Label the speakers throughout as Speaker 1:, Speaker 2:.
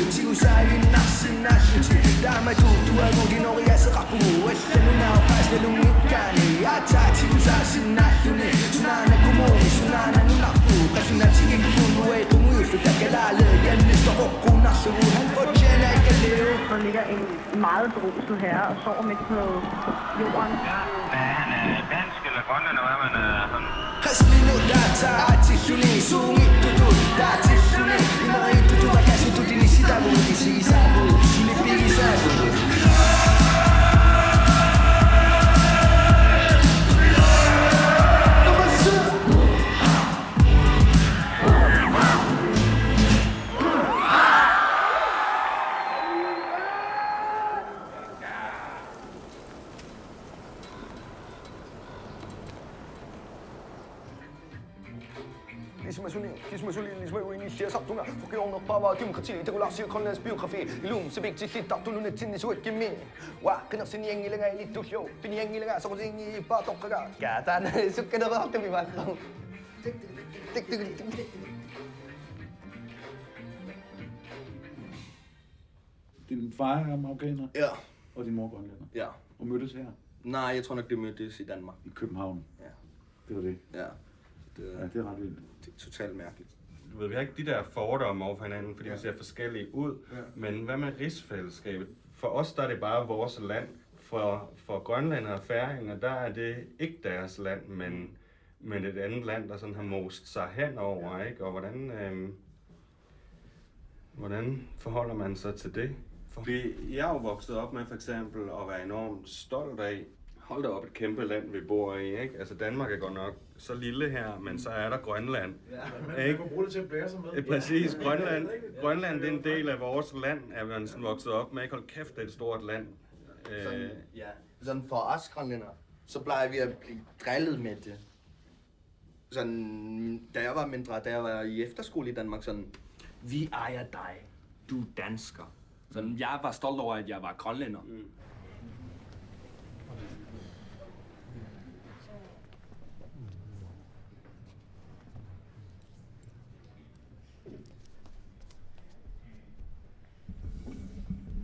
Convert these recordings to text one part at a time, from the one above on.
Speaker 1: 지구사위 낚시 나슈지 다음에 두두하고 디노리에서 갖고 왜세누나 파스레룽니까니 아차 지구사시 나슈니 순환의 구멍이 순환의 눈앞부 다시 나 지기군 왜 동의수 딱게라를 옌니스터 없고 나스고 한번째나 이끌려
Speaker 2: Der ligger en meget beruset herre og sover midt på jorden.
Speaker 3: Ja, han er dansk eller grønlænder, hvad man er sådan.
Speaker 1: Kaslino data atisuni sungi tutu datisuni imari tutu makasu tutu nisitabu tisisabu suni pigisabu sabtunga Forgjørende bare demokrati Det ruller sig grønlandsk biografi Ilum, så vigtigt lidt Du nu til så ikke min Wa, kender sin jæng i længere i lidt du show Fin jæng i længere, så må ting i bare dokker Gatan, så kan der være det vi var
Speaker 4: Din far er marokkaner?
Speaker 1: Ja.
Speaker 4: Og din mor grønlænder?
Speaker 1: Ja.
Speaker 4: Og mødtes her?
Speaker 1: Nej, jeg tror nok det mødtes i Danmark.
Speaker 4: I København?
Speaker 1: Ja.
Speaker 4: Det var det?
Speaker 1: Ja.
Speaker 4: Det er ret vildt.
Speaker 1: Det er totalt mærkeligt.
Speaker 5: Du ved, vi har ikke de der fordomme over for hinanden, fordi vi ser forskellige ud. Ja. Men hvad med rigsfællesskabet? For os der er det bare vores land. For grønlændere og færinger, der er det ikke deres land, men et andet land, der sådan har most sig henover, ikke? Og hvordan forholder man sig til det? Fordi jeg er jo vokset op med for eksempel at være enormt stolt af, hold da op, et kæmpe land, vi bor i, ikke? Altså Danmark er godt nok så lille her, men så er der Grønland.
Speaker 6: Ja, man kan bruge det til at blære sig med.
Speaker 5: Præcis, Grønland det er en del af vores land, at man sådan vokset op med. Ikke hold kæft, det er et stort land.
Speaker 1: Sådan, ja. Sådan for os grønlændere, så plejer vi at blive drillet med det. Sådan, da jeg var mindre, da jeg var i efterskole i Danmark, sådan, vi ejer dig, du er dansker. Sådan, jeg var stolt over, at jeg var grønlænder.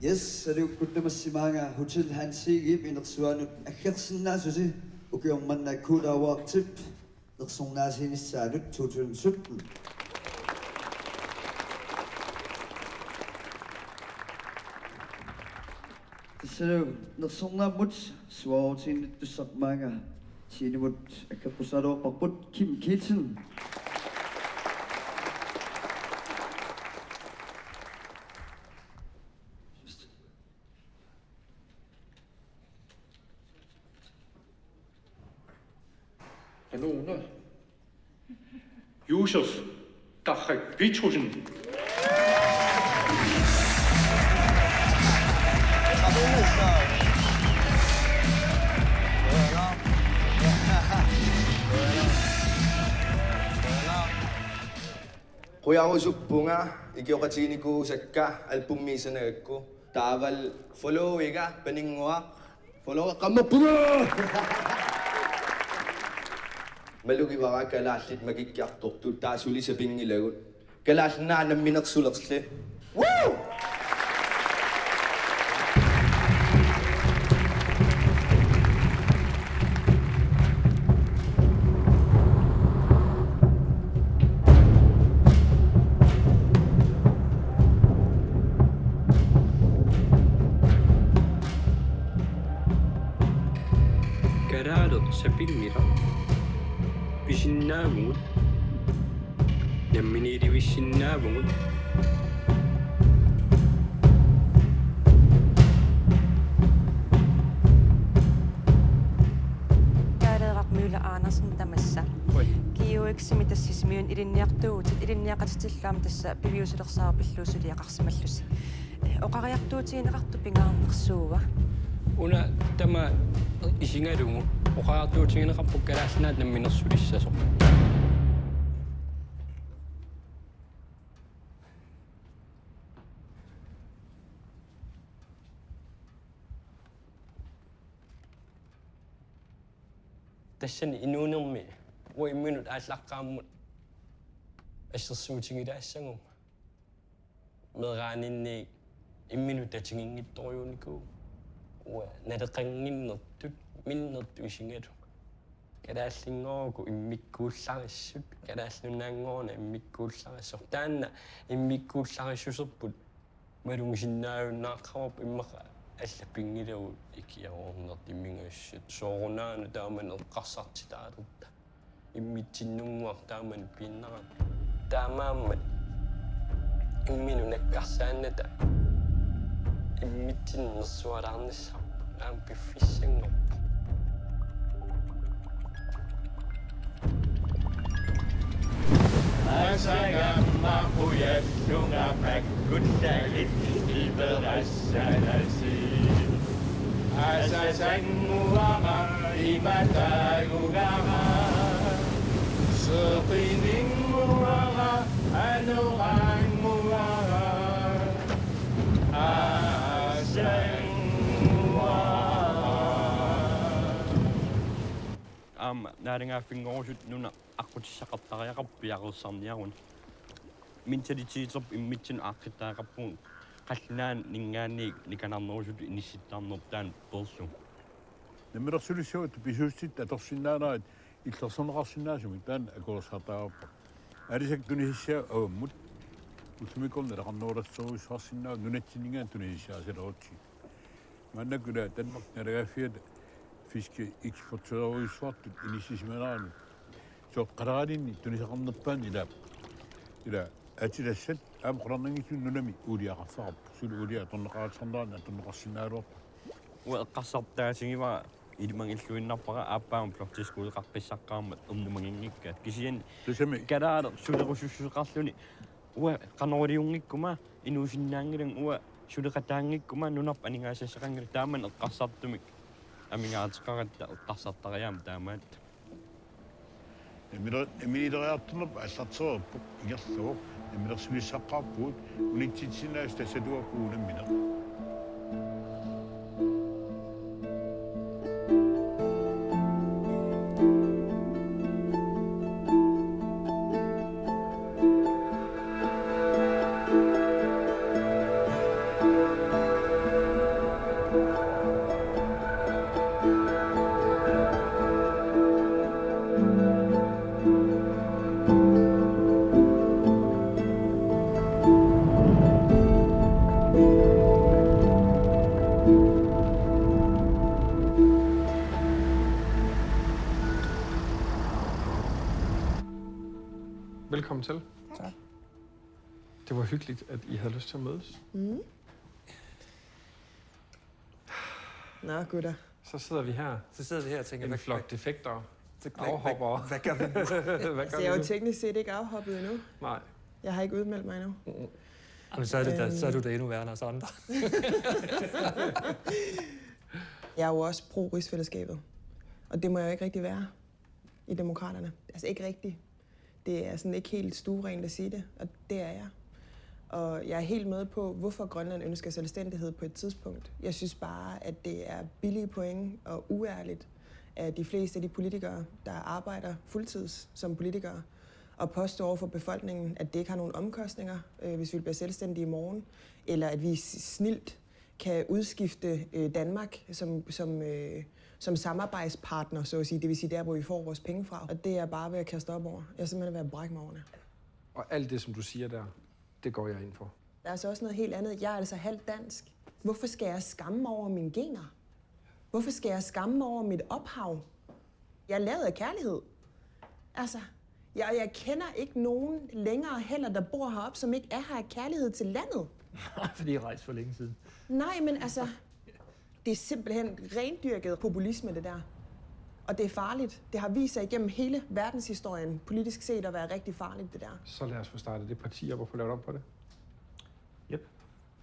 Speaker 7: Yes, så det er jo godt med Simanga Hotel Hansi i Nordsjøen. Akkursen næsøsi, og gjør man akut over tip. Nordsjøen næsøsi i Særligt 2017. Så det er jo Nordsjøen næsøsi, svarer til en du sagt mange. Sine mod akkurat over på Kim Kielsen.
Speaker 6: Kanone. Jusuf. Dachek. Vitrusen.
Speaker 1: Kuya bunga, ikiokatini ko sakka albumisa na ko. Tagal follow iga paningwa. Follow kamapunga. Malugi waka kalaslit magikaktok taas uli sa pingilagot. Kalas na ng minaksulakсли. Woo!
Speaker 8: Karadot sa pinmira. Bisinaamut. Naminiri bisinaamut.
Speaker 9: Kaadaq Møller Andersen tamassa. Kiuiksimitasismiun ilinniartuutit ilinniaqatillaam tassa piviusulersaarpilluusuliaqarsimallusi. Oqariartuutiinaqartu pingaarnersuuga.
Speaker 8: Una tama isingalumu. Oqariartuutiinaqarpu kalaassanaat namminersulissasoq. Tassani inuunermi uimminut aallaqqaammut assersuutigilaassangum medraninni imminutatingin ittoriuniku nataqqanginnertut minnertu isingatu kadaallinngooku immikkuullарissut kadaallunaangoorna immikkuullарissor taanna immikkuullarissuserput malungisinnaayunnaaqqarup immaqa аллаппингилау икиаруорнертиммингаассут соорунаана тааман эққарсартитаалерта иммитсиннунгуар тааман пииннарат таамааммат иммину наккарсаанната иммитсиннерсуалаарниссар аам пиффиссангорпу
Speaker 10: Asagamapuyatungapakkundagit iberassanasi Asasanguama imatagugama Sepininguama anuranguama Asanguama
Speaker 8: Naringaaffinngorusut nuna aqutissaqartariaqarpiaqersarniarun mentalititeterp immitsin aaqqittaaqarpun qallinaan ningaanniik nikanarnerusut inissittarnertaan persu
Speaker 11: намерсулиссуут писуустит аторсиннаанерат иллерсонеқарсинаасуми таан акуерсартаагаппа алисак тунисиссаа ааммут усмикорна лақарнуулассоруиссарсинаа нунатсинингаан тунисиссаасалерутси маннакула танмак налагааффиат фиски экспортеруиссуартут иниссисиманарану соққалаалинни тунисақарнерпаан ила атилассат аам қуларнангисун нунами уулиақарфарап сулу уулиа торнеқаалсарнерана торнеқарсиннаалуарпа
Speaker 8: уэққарсартаасигива илмангиллуиннарпара ааппаам плортискуулеқарписсаққаамат эрнумагингиккаат кисиан калаалер сулеқусуссуқарлуни уа канорилиунгиккума инуусиннаангилан уа сулеқатаангиккума нунарп анигаасассақангил тааман эққарсартумик амингаатеқаратта эққарсартариаам таамаат
Speaker 11: эмилидериартунерп аллартсерерпу игерлуо эмилерсулиссаққарпуут унитситсинаас тассалуаккуунаммина
Speaker 12: Velkommen til.
Speaker 13: Tak.
Speaker 12: Det var hyggeligt, at I havde lyst til at mødes.
Speaker 13: Mm. Nå, gutter.
Speaker 12: Så sidder vi her.
Speaker 14: Og tænker,
Speaker 12: en flok defekter.
Speaker 14: Afhopper.
Speaker 12: Hvad gør vi nu?
Speaker 13: Altså, jeg er jo teknisk set ikke afhoppet endnu.
Speaker 12: Nej.
Speaker 13: Jeg har ikke udmeldt mig endnu.
Speaker 14: Men så er du da endnu værre end os andre.
Speaker 13: Jeg er jo også pro-rigsfællesskabet. Og det må jeg jo ikke rigtig være i demokraterne. Altså ikke rigtigt. Det er sådan ikke helt stuerent at sige det, og det er jeg. Og jeg er helt med på, hvorfor Grønland ønsker selvstændighed på et tidspunkt. Jeg synes bare, at det er billige point og uærligt af de fleste af de politikere, der arbejder fuldtids som politikere, og påstår over for befolkningen, at det ikke har nogen omkostninger, hvis vi bliver selvstændige i morgen, eller at vi snilt kan udskifte Danmark som samarbejdspartner, så at sige. Det vil sige der, hvor vi får vores penge fra. Og det er bare ved at kaste op over. Jeg er simpelthen ved at brække mig over det.
Speaker 12: Og alt det, som du siger der, det går jeg ind for.
Speaker 13: Der er altså også noget helt andet. Jeg er altså halvt dansk. Hvorfor skal jeg skamme mig over mine gener? Hvorfor skal jeg skamme mig over mit ophav? Jeg er lavet af kærlighed. Altså, jeg kender ikke nogen længere heller, der bor heroppe, som ikke er her af kærlighed til landet.
Speaker 14: Fordi I rejste for længe siden.
Speaker 13: Nej, men altså, det er simpelthen rendyrket populisme, det der. Og det er farligt. Det har vist sig igennem hele verdenshistorien, politisk set, at være rigtig farligt, det der.
Speaker 12: Så lad os få startet det parti op og få lavet op på det.
Speaker 14: Yep.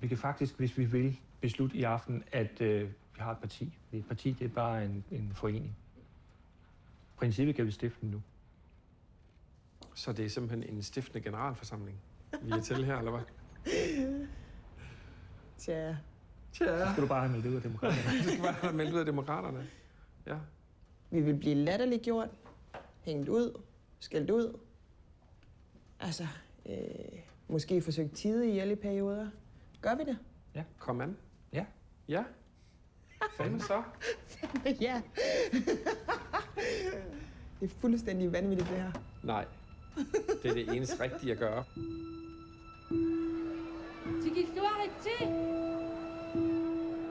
Speaker 14: Vi kan faktisk, hvis vi vil, beslutte i aften, at vi har et parti. Et parti, det er bare en forening. I princippet kan vi stifte den nu.
Speaker 12: Så det er simpelthen en stiftende generalforsamling, vi er til her, eller hvad?
Speaker 13: Tja.
Speaker 14: Så skal du bare have meldt ud af demokraterne.
Speaker 12: Du skal bare have meldt ud af demokraterne. Ja.
Speaker 13: Vi vil blive latterliggjort, hængt ud, skældt ud. Altså, Måske forsøge tide ihjel i perioder. Gør vi det?
Speaker 12: Ja, kom an. Ja. Ja. Fanden så?
Speaker 13: Ja. Det er fuldstændig vanvittigt, det her.
Speaker 12: Nej. Det er det eneste rigtige at gøre.
Speaker 10: Tigisluariti.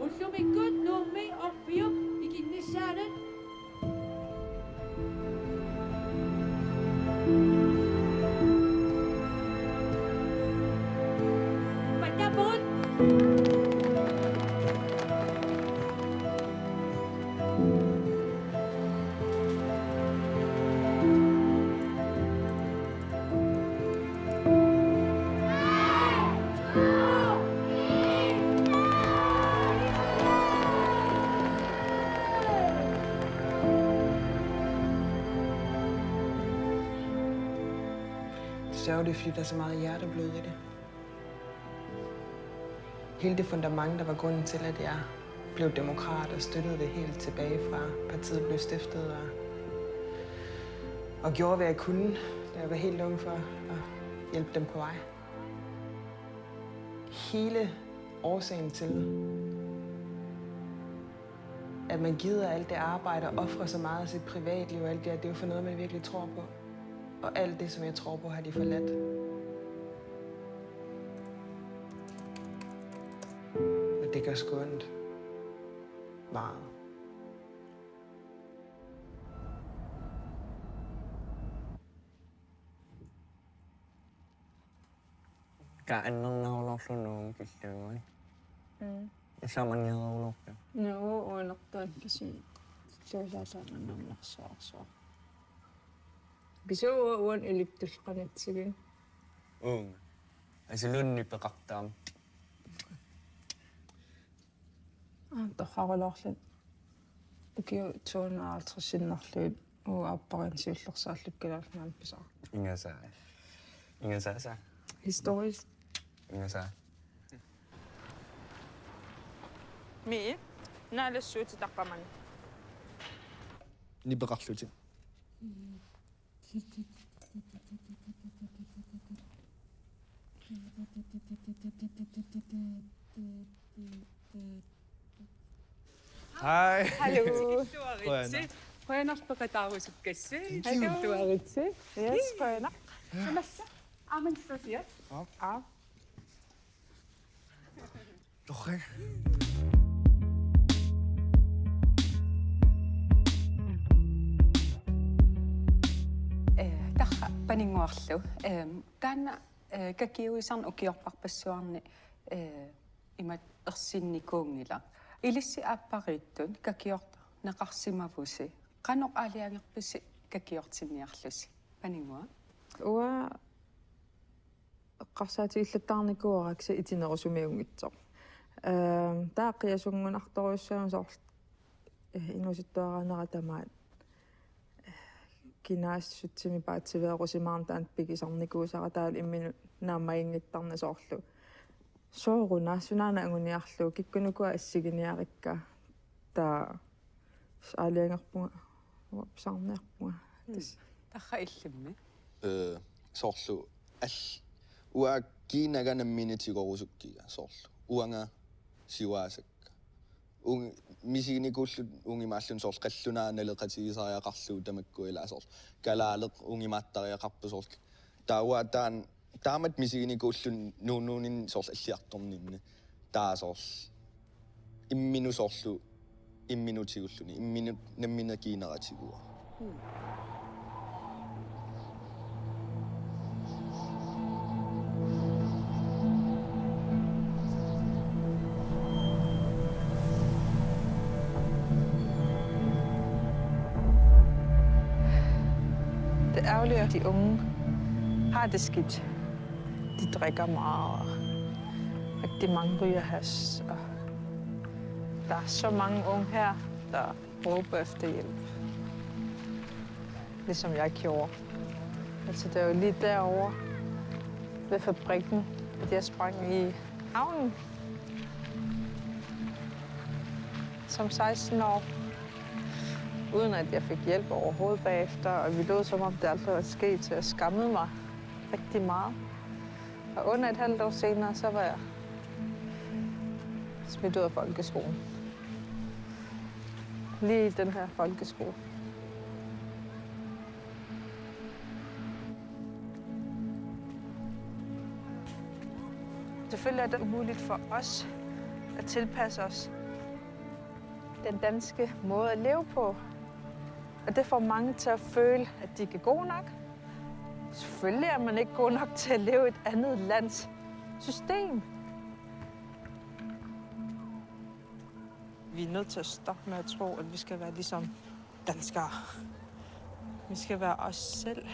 Speaker 10: Ullumikut nummi oppiup ikinnissaanut. Pataput.
Speaker 13: Sørgeligt, fordi der er så meget hjerteblod i det. Hele det fundament, der var grunden til, at jeg blev demokrat og støttede det helt tilbage fra partiet blev stiftet og gjorde, hvad jeg kunne, da jeg var helt ung for at hjælpe dem på vej. Hele årsagen til, at man gider alt det arbejde og offrer så meget af sit privatliv og alt det, det er jo for noget, man virkelig tror på. Og alt det, som jeg tror på, har de forladt. Og det gør sgu ondt. Meget.
Speaker 15: Kaanong nahulok-sunong kisyoy. Isama niya nahulok ka.
Speaker 16: Oo, ulok doon kasi sasasama ng nakasakso. Bisa uwan iliptos ka net sige.
Speaker 15: Oo. Asilun ni pakaktam.
Speaker 16: Тохарулоорлут укиу 250 аппарин сиуллерсааллуккалаарлнаан писаа.
Speaker 15: Ingasa.
Speaker 16: Historisk.
Speaker 15: Ingasa.
Speaker 16: Ми наалассуути таққаман.
Speaker 15: Нибеқарлути.
Speaker 17: Hej.
Speaker 16: Hallo.
Speaker 17: Højnarspaqataarusukkassi.
Speaker 16: Hallo. Tuaritsi. Yes, højnar. Samassa. Amen stosiat. Ja.
Speaker 17: Loche.
Speaker 18: Tarra paninguarlu. Kaana kakiuisarn ukiorparpassuarni imat ersinnikuungila. Ilissi appariittun kakiorta naqarsimavusi. Qanoq aliangerpisi kakiortinniarlusi. Paningua.
Speaker 16: Уа qarsaatiиллаттаарникуаракса итинерусумиунгитсоқ. Таақиасунгунарторуссаан соорлу инуситтуараанера тамаат кинаассутсими паатсивеерусимаарнтаан пикисарникуусара таал иммину наамаингиттарна соорлу сооруна сунаана ангуниарлу киккунукуа ассигиниарикка таа алиангерпунга саарнеарпунга
Speaker 18: Tarra illimmi.
Speaker 19: Соорлу ал уа кинаганамминитигорусуккига соорлу уанга сиваасакка мисигникууллут унгимааллун соорлу қаллунааналеқатигисариақарлуу тамаккуила соорлу калаалеқ унгимааттариақарпу соорлу таауа таан таамат мисигникууллун нуунуунин соорлу аллиарторнинна таа соорлу иммину соорлу имминутигуллуни иммину намминакиинератигуа
Speaker 16: Det ærgerlige er, at de unge har det skidt. De drikker meget, og rigtig mange ryger hash. Og der er så mange unge her, der råber efter hjælp. Ligesom jeg gjorde. Altså, det er jo lige derovre ved fabrikken, at jeg sprang i havnen. Som 16 år. Uden at jeg fik hjælp overhovedet bagefter, og vi lød som om det aldrig var sket, så jeg skammede mig rigtig meget. Og under et halvt år senere, så var jeg smidt ud af folkeskolen. Lige i den her folkeskole. Selvfølgelig er det umuligt for os at tilpasse os den danske måde at leve på. Og det får mange til at føle, at de ikke er gode nok. Selvfølgelig er man ikke god nok til at leve i et andet lands system. Vi er nødt til at stoppe med at tro, at vi skal være ligesom danskere. Vi skal være os selv.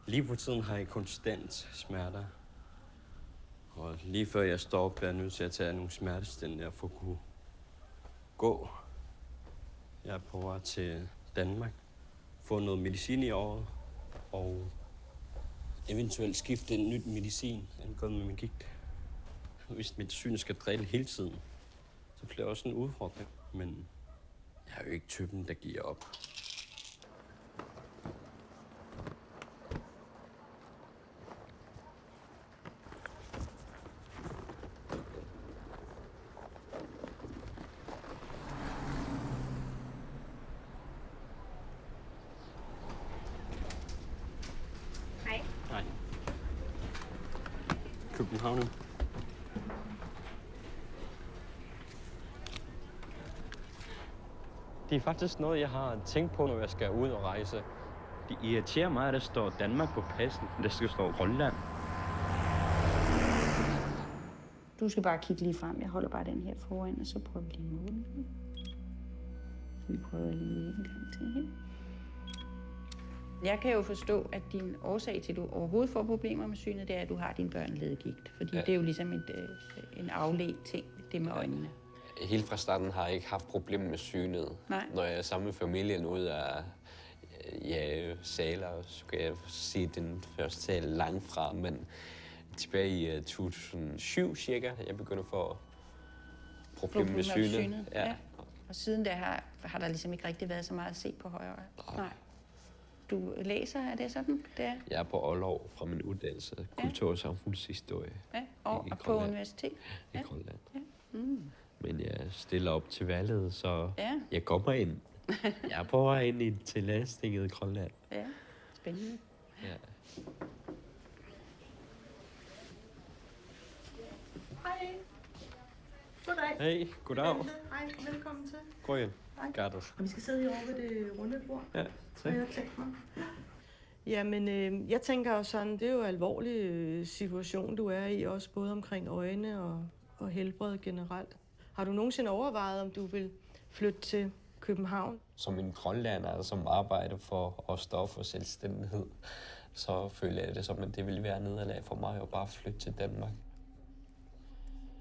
Speaker 8: Lige for tiden har jeg konstant smerter. Og lige før jeg står op, bliver jeg nødt til at tage nogle smertestillende for at kunne gå. Jeg er på vej til Danmark, få noget medicin i året, og eventuelt skifte en nyt medicin angående med min gigt. Hvis mit syn skal drille hele tiden, så bliver det også en udfordring. Men jeg er jo ikke typen, der giver op. Nej. København. Det er faktisk noget, jeg har tænkt på, når jeg skal ud og rejse. Det irriterer mig, at der står Danmark på passen, men der skal stå Grønland.
Speaker 20: Du skal bare kigge lige frem. Jeg holder bare den her foran, og så prøver vi lige at måle. Vi prøver lige en gang til her. Jeg kan jo forstå, at din årsag til, at du overhovedet får problemer med synet, det er, at du har din børneledegigt. Fordi det er jo ligesom en afledt ting, det med øjnene.
Speaker 21: Helt fra starten har jeg ikke haft problemer med synet.
Speaker 20: Nej.
Speaker 21: Når jeg er sammen med familien ud af saler, så kan jeg sige den første sal langt fra. Men tilbage i 2007 cirka, jeg begyndte at få problemer med synet.
Speaker 20: Ja. Og siden da har der ligesom ikke rigtig været så meget at se på højre. Nej. Du læser, er det sådan, det er?
Speaker 21: Jeg er på Aalborg fra min uddannelse, kultur- og samfundshistorie.
Speaker 20: Ja, og på universitet?
Speaker 21: I Grønland.
Speaker 20: Ja. Mm.
Speaker 21: Men jeg stiller op til valget, så
Speaker 20: ja.
Speaker 21: Jeg kommer ind. Jeg er på vej ind til Landstinget i Grønland.
Speaker 20: Ja, spændende.
Speaker 21: Ja.
Speaker 13: Hej. Goddag.
Speaker 8: Hej, goddag.
Speaker 13: Hej, velkommen til.
Speaker 8: Gå ind.
Speaker 13: Hej.
Speaker 8: Godt.
Speaker 13: Og vi skal sidde herovre ved det runde bord.
Speaker 8: Ja,
Speaker 13: tak. Jeg tænkt mig. Jamen, jeg tænker jo sådan, det er jo en alvorlig situation, du er i, også både omkring øjne og helbred generelt. Har du nogensinde overvejet, om du vil flytte til København?
Speaker 21: Som en grønlander, som arbejder for at stå for selvstændighed, så føler jeg det som, at det ville være nederlag for mig at bare flytte til Danmark.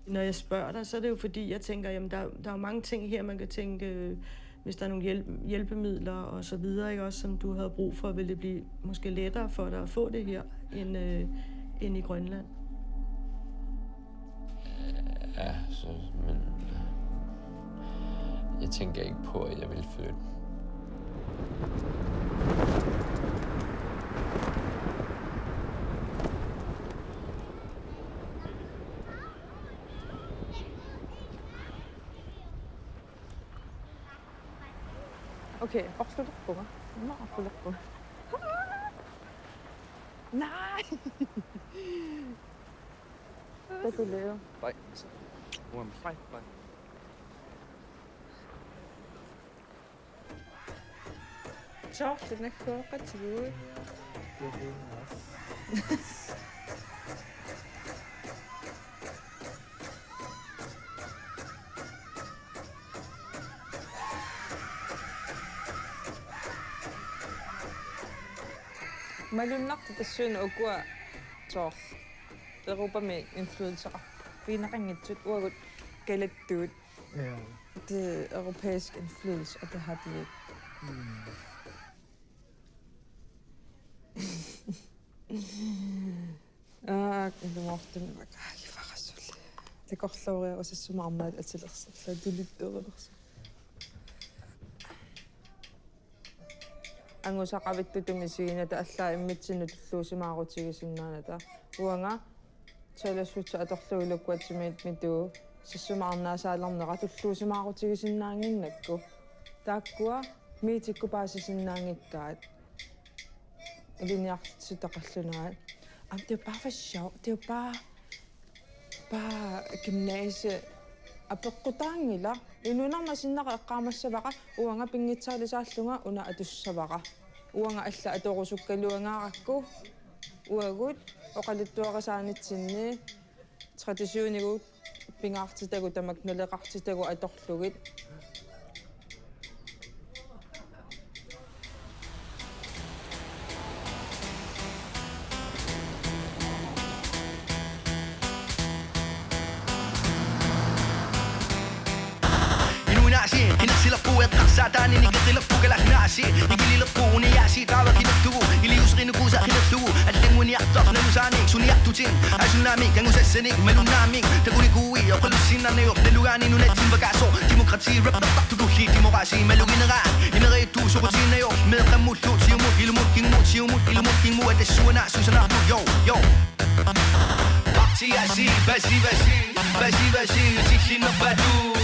Speaker 13: Når jeg spørger dig, så er det jo fordi, jeg tænker, jamen der er jo mange ting her, man kan tænke, hvis der er nogle hjælpemidler og så videre, ikke? Også som du havde brug for, vil det blive måske lettere for dig at få det her, end i Grønland?
Speaker 21: Ja, men jeg tænker ikke på, at jeg vil flytte.
Speaker 16: Okay, opslut på mig. Nå, opslut på mig. Nej! Hvad du laver?
Speaker 8: Nej. Nej.
Speaker 16: Så, den er kogt til. Malun nak ta sun ogwa. So. Europa med indflydelser. Vinderingetsut, uafgjort galatut.
Speaker 12: Ja.
Speaker 16: Det er europæisk indflydelse, og det har de ikke. Det må ofte være farasult. Det går slåret og så så meget mad at til os. Så det lidt bedre også. Angus har ravit det med sin at der er med sin at slåse meget til sin nada. Uanga tæller så til at der slår lukket med det. Så så meget nada så alarm ret at slåse meget til sin nangen nækko. Der går med til bare sin nangen gad. Det er nært til der kalder. Det er bare for sjov. Det er bare gymnasie. Apekutangila. Inuna masina qaamassavaqa uanga pingitsaalisaalluga una atussavaqa. Uanga alla atorusukkaluangaaqakku. Uagut oqalittuaqasaanitsinni traditionigut pingaartitagu tamaknaleqartitagu atorlugit.
Speaker 1: Satan ini ketilap bukalah nasi Igili lepu ni yasi tawa kita tu Ili usrin ku sa kita tu Adeng ni aktok na lusanik Suni aktu cing Ay tsunami kang usasenik Melunamik Taguni kui Ako lusinan na yok Nelugani nunet sin bagaso Demokrati rap na tak tuduhi Demokrasi melugin nga Inare tu Sukutin na yok Med kamut lut Siumut ilumut king mut Siumut ilumut king mut Ate suana susana tu Yo yo Parti asi Basi basi Basi basi Sisi na badun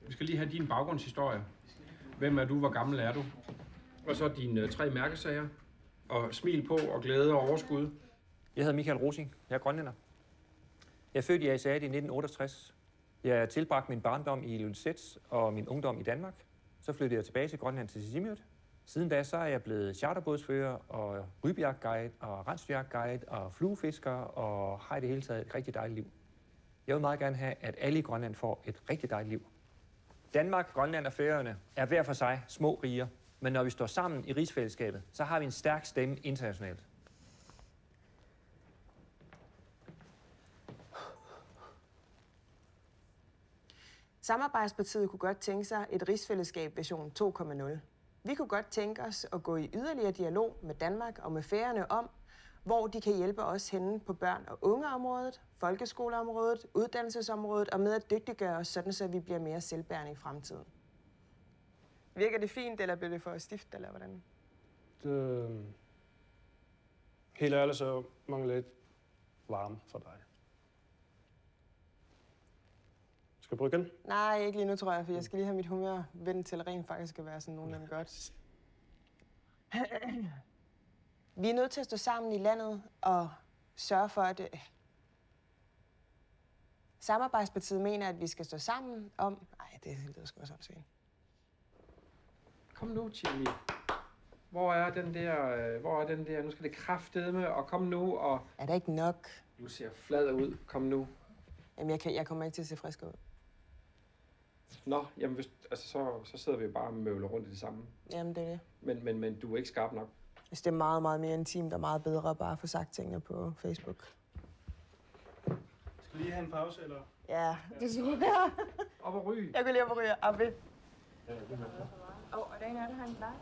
Speaker 12: Vi skal lige have din baggrundshistorie. Hvem er du, hvor gammel er du? Og så dine 3 mærkesager. Og smil på og glæde og overskud.
Speaker 14: Jeg hedder Michael Rosing. Jeg er grønlænder. Jeg er født i Aasiaat i 1968. Jeg tilbragte min barndom i Ilulissat og min ungdom i Danmark. Så flyttede jeg tilbage til Grønland til Sisimiut. Siden da så er jeg blevet charterbådsfører og rybjagtguide og rensdyrjagtguide og fluefisker og har i det hele taget et rigtig dejligt liv. Jeg vil meget gerne have, at alle i Grønland får et rigtig dejligt liv. Danmark, Grønland og Færøerne er hver for sig små riger, men når vi står sammen i rigsfællesskabet, så har vi en stærk stemme internationalt.
Speaker 13: Samarbejdspartiet kunne godt tænke sig et rigsfællesskab version 2.0. Vi kunne godt tænke os at gå i yderligere dialog med Danmark og med Færøerne om, hvor de kan hjælpe os henne på børn- og ungeområdet, folkeskoleområdet, uddannelsesområdet og med at dygtiggøre os, sådan så vi bliver mere selvbærende i fremtiden. Virker det fint, eller bliver det for stift, eller hvordan?
Speaker 2: Helt ærligt så mangler lidt varme for dig. Skal jeg bruge igen?
Speaker 13: Nej, ikke lige nu, tror jeg, for jeg skal lige have mit humør vendt til rent faktisk skal være sådan nogenlunde godt. Vi er nødt til at stå sammen i landet og sørge for, at Samarbejdspartiet mener, at vi skal stå sammen om... Nej, det lyder sgu sådan svært.
Speaker 12: Kom nu, Chili. Hvor er den der? Nu skal det kraftedme, og kom nu, og...
Speaker 13: Er der ikke nok?
Speaker 12: Du ser flad ud. Kom nu.
Speaker 13: Jamen, jeg kommer ikke til at se frisk ud.
Speaker 12: Nå, jamen, så sidder vi jo bare og møvler rundt i det samme.
Speaker 13: Jamen, det er det.
Speaker 12: Men du er ikke skarp nok.
Speaker 13: Det er meget, meget mere intimt og meget bedre bare at få sagt tingene på Facebook.
Speaker 2: Skal vi lige have en pause, eller?
Speaker 13: Ja, det tror jeg.
Speaker 12: Op og ryge.
Speaker 13: Jeg kan lige op og ryge. Abbe.
Speaker 20: Og der er en anden, der har en klar.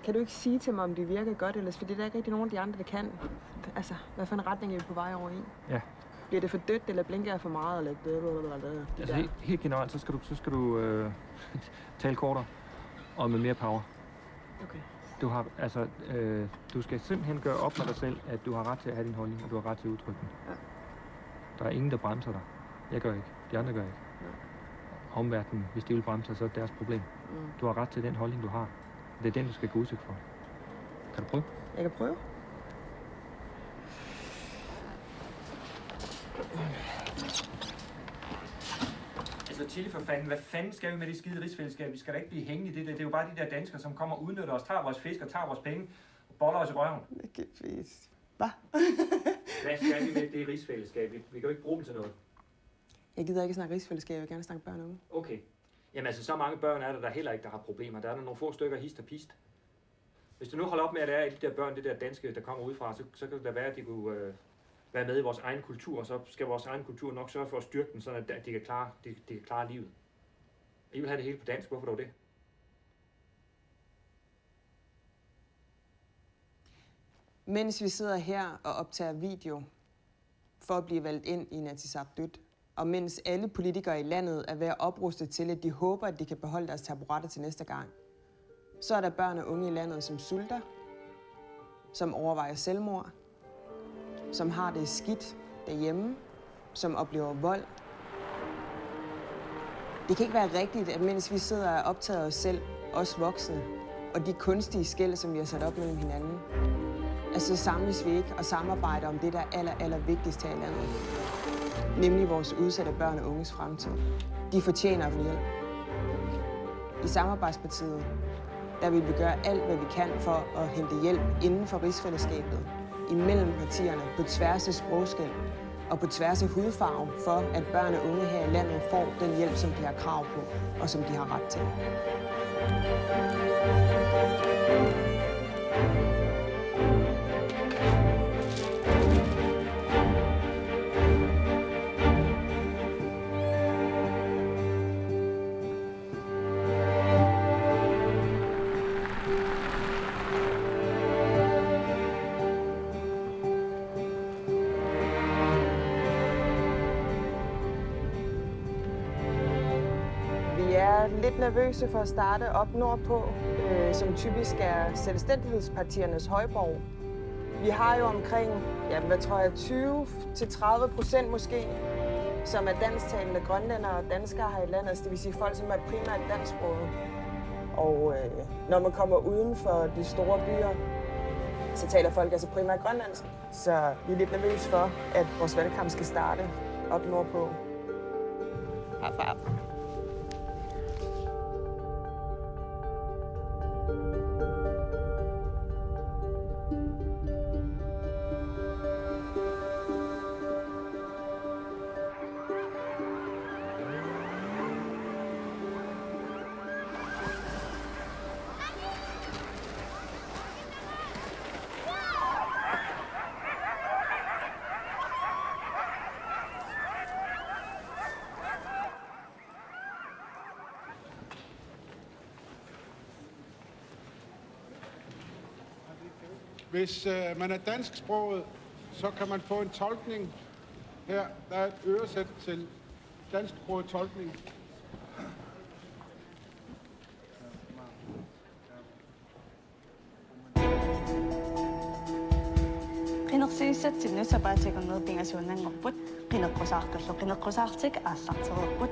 Speaker 13: Kan du ikke sige til mig, om det virker godt, ellers? For det er der ikke rigtig nogen af de andre, der kan. Altså, hvad for en retning er vi på vej over i?
Speaker 14: Ja.
Speaker 13: Bliver det for dødt, eller blinker jeg for meget, eller det?
Speaker 14: Altså helt generelt, så skal du tale kortere og med mere power.
Speaker 13: Okay.
Speaker 14: Du skal simpelthen gøre op med dig selv, at du har ret til at have din holdning, og du har ret til at udtrykke den.
Speaker 13: Ja.
Speaker 14: Der er ingen, der bremser dig. Jeg gør ikke. De andre gør ikke.
Speaker 13: Ja.
Speaker 14: Omverdenen, hvis de vil bremse dig, så er det deres problem. Du har ret til den holdning, du har. Det er den, du skal gå udsigt for. Kan du prøve?
Speaker 13: Jeg kan prøve.
Speaker 14: Altså Chili for fanden, hvad fanden skal vi med det skide rigsfællesskab? Vi skal da ikke blive hængende i det der. Det er jo bare de der danskere, som kommer og udnytter os, tager vores fisk og tager vores penge og boller os i røven.
Speaker 13: Okay, please. Hvad?
Speaker 14: Hvad skal vi med det rigsfællesskab? Vi kan jo ikke bruge dem til noget.
Speaker 13: Jeg gider ikke snakke rigsfællesskab, jeg vil gerne snakke børn og unge.
Speaker 14: Okay. Jamen altså, så mange børn er der heller ikke, der har problemer. Der er nogle få stykker hist og pist. Hvis du nu holder op med at lære de der børn, det der danske, der kommer udefra, så kan det da være, at de kunne være med i vores egen kultur, og så skal vores egen kultur nok sørge for at styrke den, så de kan klare livet. I vil have det hele på dansk. Hvorfor dog det?
Speaker 13: Mens vi sidder her og optager video for at blive valgt ind i Inatsisartut, og mens alle politikere i landet er ved at opruste til, at de håber, at de kan beholde deres taburetter til næste gang, så er der børn og unge i landet, som sulter, som overvejer selvmord, som har det skidt derhjemme, som oplever vold. Det kan ikke være rigtigt, at mens vi sidder og optager os selv, os voksne, og de kunstige skel, som vi har sat op mellem hinanden, så samles vi ikke og samarbejder om det, der er aller vigtigst her i landet. Nemlig vores udsatte børn og unges fremtid. De fortjener at få hjælp. I Samarbejdspartiet, der vil vi gøre alt, hvad vi kan for at hente hjælp inden for rigsfællesskabet, imellem partierne, på tværs af sprogskel og på tværs af hudfarve, for at børn og unge her i landet får den hjælp, som de har krav på og som de har ret til. Lidt nervøse for at starte op nordpå, som typisk er selvstændighedspartiernes højborg. Vi har jo omkring, 20-30% måske, som er dansktalende grønlændere og danskere her i landet. Det vil sige folk, som er primært dansksprogede. Og når man kommer uden for de store byer, så taler folk altså primært grønlandsk. Så vi er lidt nervøse for, at vores valgkamp skal starte op nordpå. Herfra.
Speaker 3: Hvis man er dansksproget, så kan man få en tolkning her. Der er et øresæt til dansksproget tolkning.
Speaker 22: Qinnersiissatsinnu sapaatigunnerpingasuunanngorput qinneqqusаарtallu qinneqqusaartik aallartererput.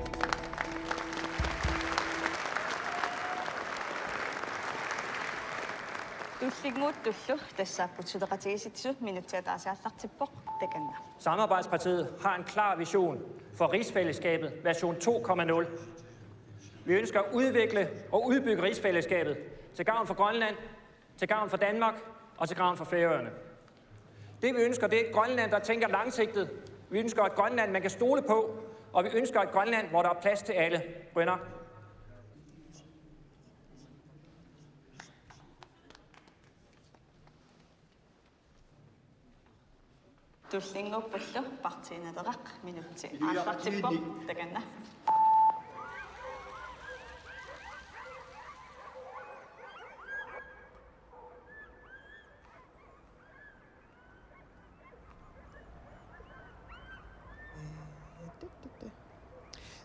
Speaker 14: Samarbejdspartiet har en klar vision for rigsfællesskabet version 2.0. Vi ønsker at udvikle og udbygge rigsfællesskabet til gavn for Grønland, til gavn for Danmark og til gavn for Færøerne. Det vi ønsker, det er et Grønland, der tænker langsigtet. Vi ønsker et Grønland, man kan stole på, og vi ønsker et Grønland, hvor der er plads til alle. Brønder.
Speaker 22: Tullinguppullu partiinaderaq minutti aallartippoq takanna.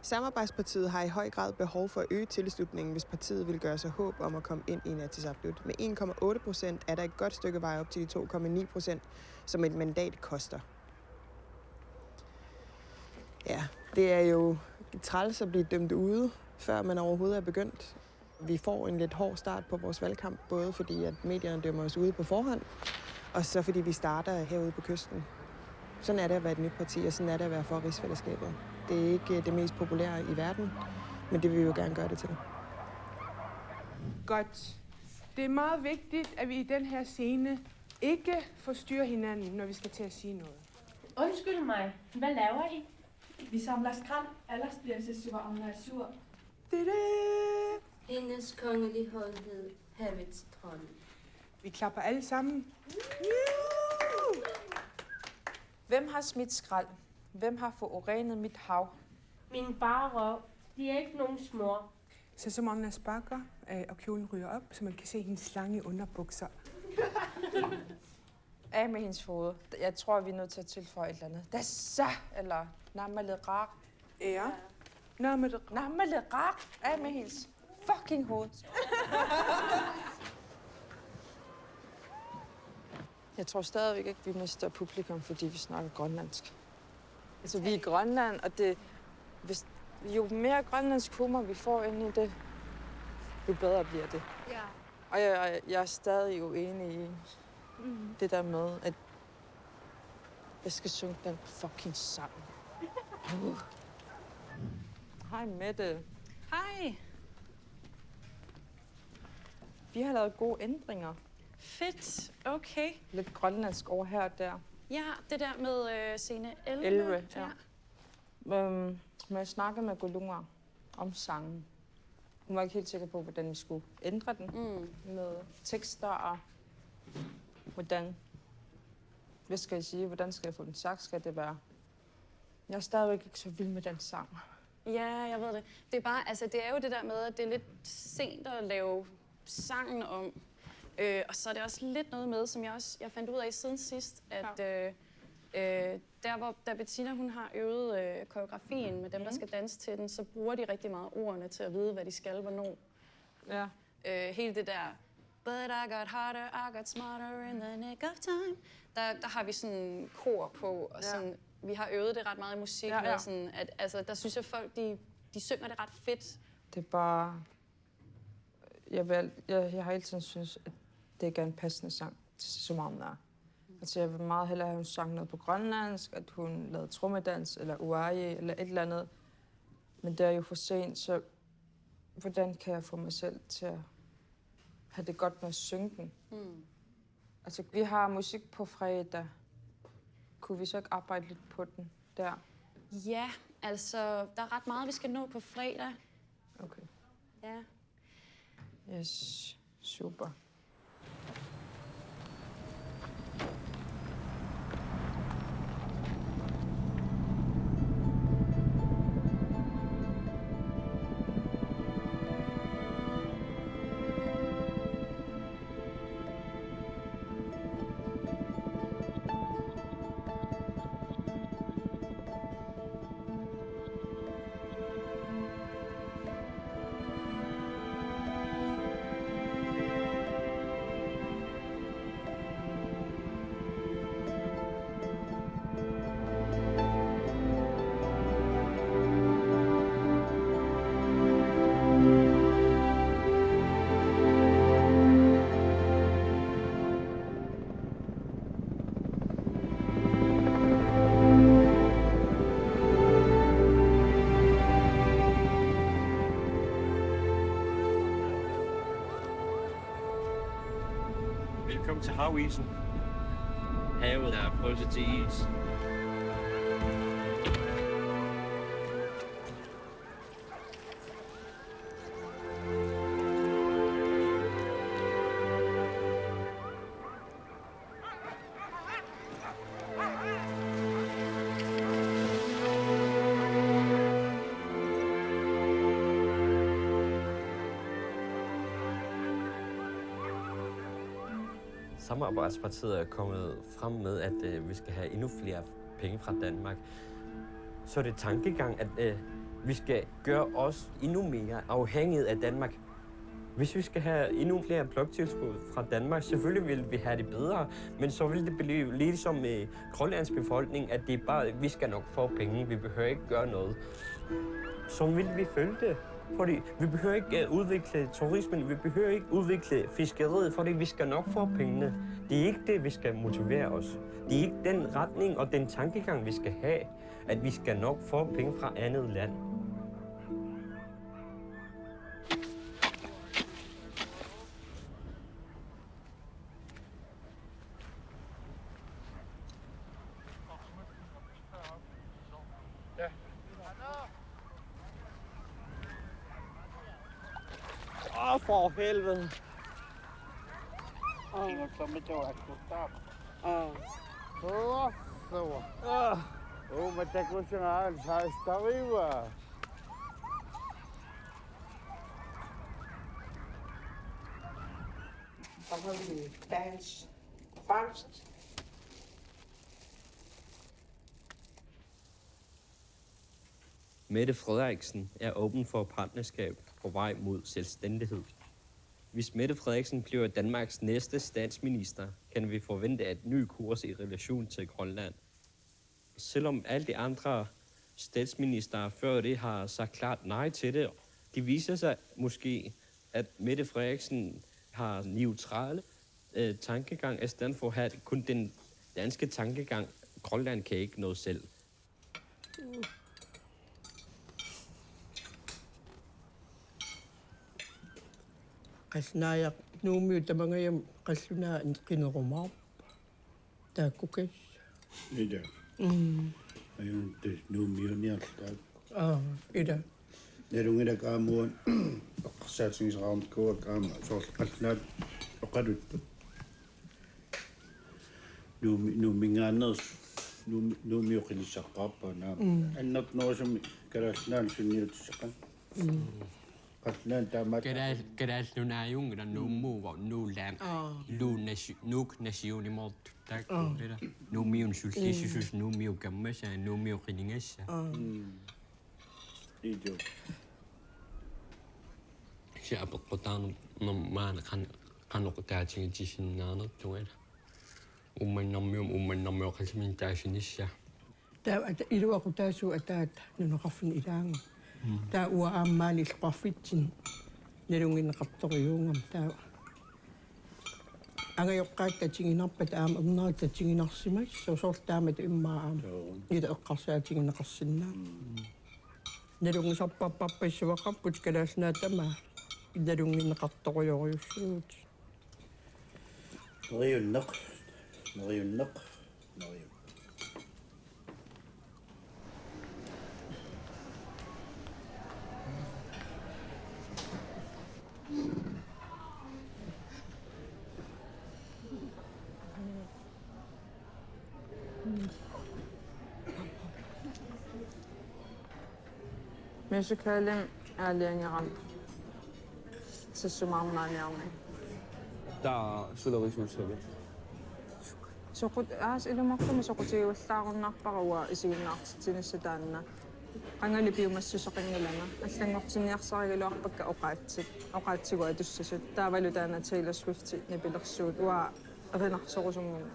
Speaker 13: Samarbejdspartiet har i høj grad behov for at øge tilslutningen, hvis partiet vil gøre sig håb om at komme ind i Inatsisartut. Med 1,8% er der et godt stykke vej op til de 2,9%, som et mandat koster. Ja, det er jo træls at blive dømt ude, før man overhovedet er begyndt. Vi får en lidt hård start på vores valgkamp, både fordi at medierne dømmer os ude på forhånd, og så fordi vi starter herude på kysten. Sådan er det at være et nyt parti, og sådan er det at være for rigsfællesskabet. Det er ikke det mest populære i verden, men det vil vi jo gerne gøre det til.
Speaker 23: Godt. Det er meget vigtigt, at vi i den her scene
Speaker 4: ikke forstyrre hinanden, når vi skal til at sige noget.
Speaker 10: Undskyld mig. Hvad laver I?
Speaker 5: Vi samler skrald. Ellers bliver Sessuarna sur.
Speaker 10: Hendes kongelige højhed, havets dronning.
Speaker 4: Vi klapper alle sammen.
Speaker 16: Hvem har smidt skrald? Hvem har forurenet mit hav?
Speaker 10: Min bare røv. De er ikke nogen små.
Speaker 4: Så som Anna sparker, og kjolen ryger op, så man kan se hendes lange underbukser.
Speaker 16: Af med hendes hoved. Jeg tror, vi er nødt til at tilføje et eller andet. Dassa, eller namalerak.
Speaker 4: Ja.
Speaker 16: Namalerak. Af med hendes fucking hoved. Jeg tror stadigvæk ikke, vi mister publikum, fordi vi snakker grønlandsk. Altså, vi er i Grønland, og jo mere grønlandsk humor vi får ind i det, jo bedre bliver det.
Speaker 10: Ja.
Speaker 16: Og jeg er stadig uenig i det der med, at jeg skal synge den fucking sang. Hej Mette.
Speaker 20: Hej.
Speaker 16: Vi har lavet gode ændringer.
Speaker 20: Fedt. Okay.
Speaker 16: Lidt grønlandsk over her og der.
Speaker 20: Ja, det der med scene 11.
Speaker 16: 11, ja. Men jeg snakkede med Golunga om sangen. Hun var ikke helt sikker på, hvordan vi skulle ændre den. Med tekster og hvordan... Hvad skal jeg sige? Hvordan skal jeg få den sagt? Skal det være... Jeg er stadigvæk ikke så vild med den sang.
Speaker 20: Ja, jeg ved det. Det er bare, altså det er jo det der med, at det er lidt sent at lave sangen om. Og så er det også lidt noget med, som jeg fandt ud af siden sidst, at da Bettina hun har øvet koreografien med dem, der skal danse til den, så bruger de rigtig meget ordene til at vide, hvad de skal, hvornår.
Speaker 16: Ja.
Speaker 20: Hele det der, but I got harder, I got smarter in the nick of time. Der har vi sådan kor på, og sådan, vi har øvet det ret meget i musik, med sådan, at altså, der synes jeg, folk de synger det ret fedt.
Speaker 16: Det er bare... Jeg har hele tiden synes, at det ikke er en passende sang til Sessuarna. Altså, jeg vil meget hellere have, at hun sang noget på grønlandsk, at hun lavede trommedans eller uaje eller et eller andet. Men det er jo for sent, så hvordan kan jeg få mig selv til at have det godt med at synge den? Altså, vi har musik på fredag. Kunne vi så ikke arbejde lidt på den der?
Speaker 20: Ja, altså, der er ret meget, vi skal nå på fredag.
Speaker 16: Okay.
Speaker 20: Ja.
Speaker 16: Yes, super.
Speaker 8: Velkommen til havisen. Havet er frosset til is. Samarbejdspartiet er kommet frem med, at vi skal have endnu flere penge fra Danmark. Så er det tankegang, at vi skal gøre os endnu mere afhængige af Danmark. Hvis vi skal have endnu flere bloktilskud fra Danmark, selvfølgelig vil vi have det bedre, men så vil det blive lidt som med Grønlands befolkning, at det er bare, vi skal nok få penge, vi behøver ikke gøre noget. Så vil vi følge det. Fordi vi behøver ikke udvikle turismen, vi behøver ikke udvikle fiskeriet, fordi vi skal nok få pengene. Det er ikke det, vi skal motivere os. Det er ikke den retning og den tankegang, vi skal have, at vi skal nok få penge fra andet land.
Speaker 15: For helvede.
Speaker 3: mas tá condicionado, já está viva.
Speaker 13: Dagens fangst.
Speaker 8: Mette Frederiksen er åben for partnerskab på vej mod selvstændighed. Hvis Mette Frederiksen bliver Danmarks næste statsminister, kan vi forvente et ny kurs i relation til Grønland. Selvom alle de andre statsminister før det har sagt klart nej til det, det viser sig måske, at Mette Frederiksen har neutrale tankegang, i stedet for at have kun den danske tankegang. Grønland kan ikke noget selv.
Speaker 6: Qasnaayaq nuumiu tamangayam qallunaa inqinerumarup taakkukas
Speaker 11: ida ayun te nuumiuniartaat
Speaker 6: ida
Speaker 11: nerungila kaamuan qassaatingisaraarnut kuwa kaama soorl qallnaat oqaluttut nuumingaaners nuumiuqilissaqarpa naa annat noosumi kalaasnaan sunniutisaqan
Speaker 8: Keräs lunajungra nu muu nu land nu nation i mod tak nu miun sulsisus nu miu kamasa nu miu qiningasa
Speaker 11: ijo
Speaker 8: siapa qotaan man kan qotaatin tisinnaanert tuela umman qasmin taasinissa
Speaker 6: taa iluaqutaasu ataat nunoqarfun ilaanga taa ua aammaali ilqarfitsin nalunginneqartoriuungam taa angayoqqaat tatinginarpat aama ernaat tatinginarsimas soorl taamat immaa aama ila eqqarsaatiginneqarsinnaa nalungisarparparpissuvaqarput kalaasnaatama nalunginneqartorioriussuut
Speaker 11: neriunneq
Speaker 16: Musicalem aalliangeram sissumaarnaaniarni
Speaker 15: Der sulerisulsavit.
Speaker 16: soqut aas ilumartumi soqutigiullaaqornarparua isiginnaartitsinissataanna qangalipiumassusoqingilanga аллангортиниарсаригалуарпакка оqaatsigu atussasut taavalu taana Taylor Swift nipilersuut ua erinarsorusunguna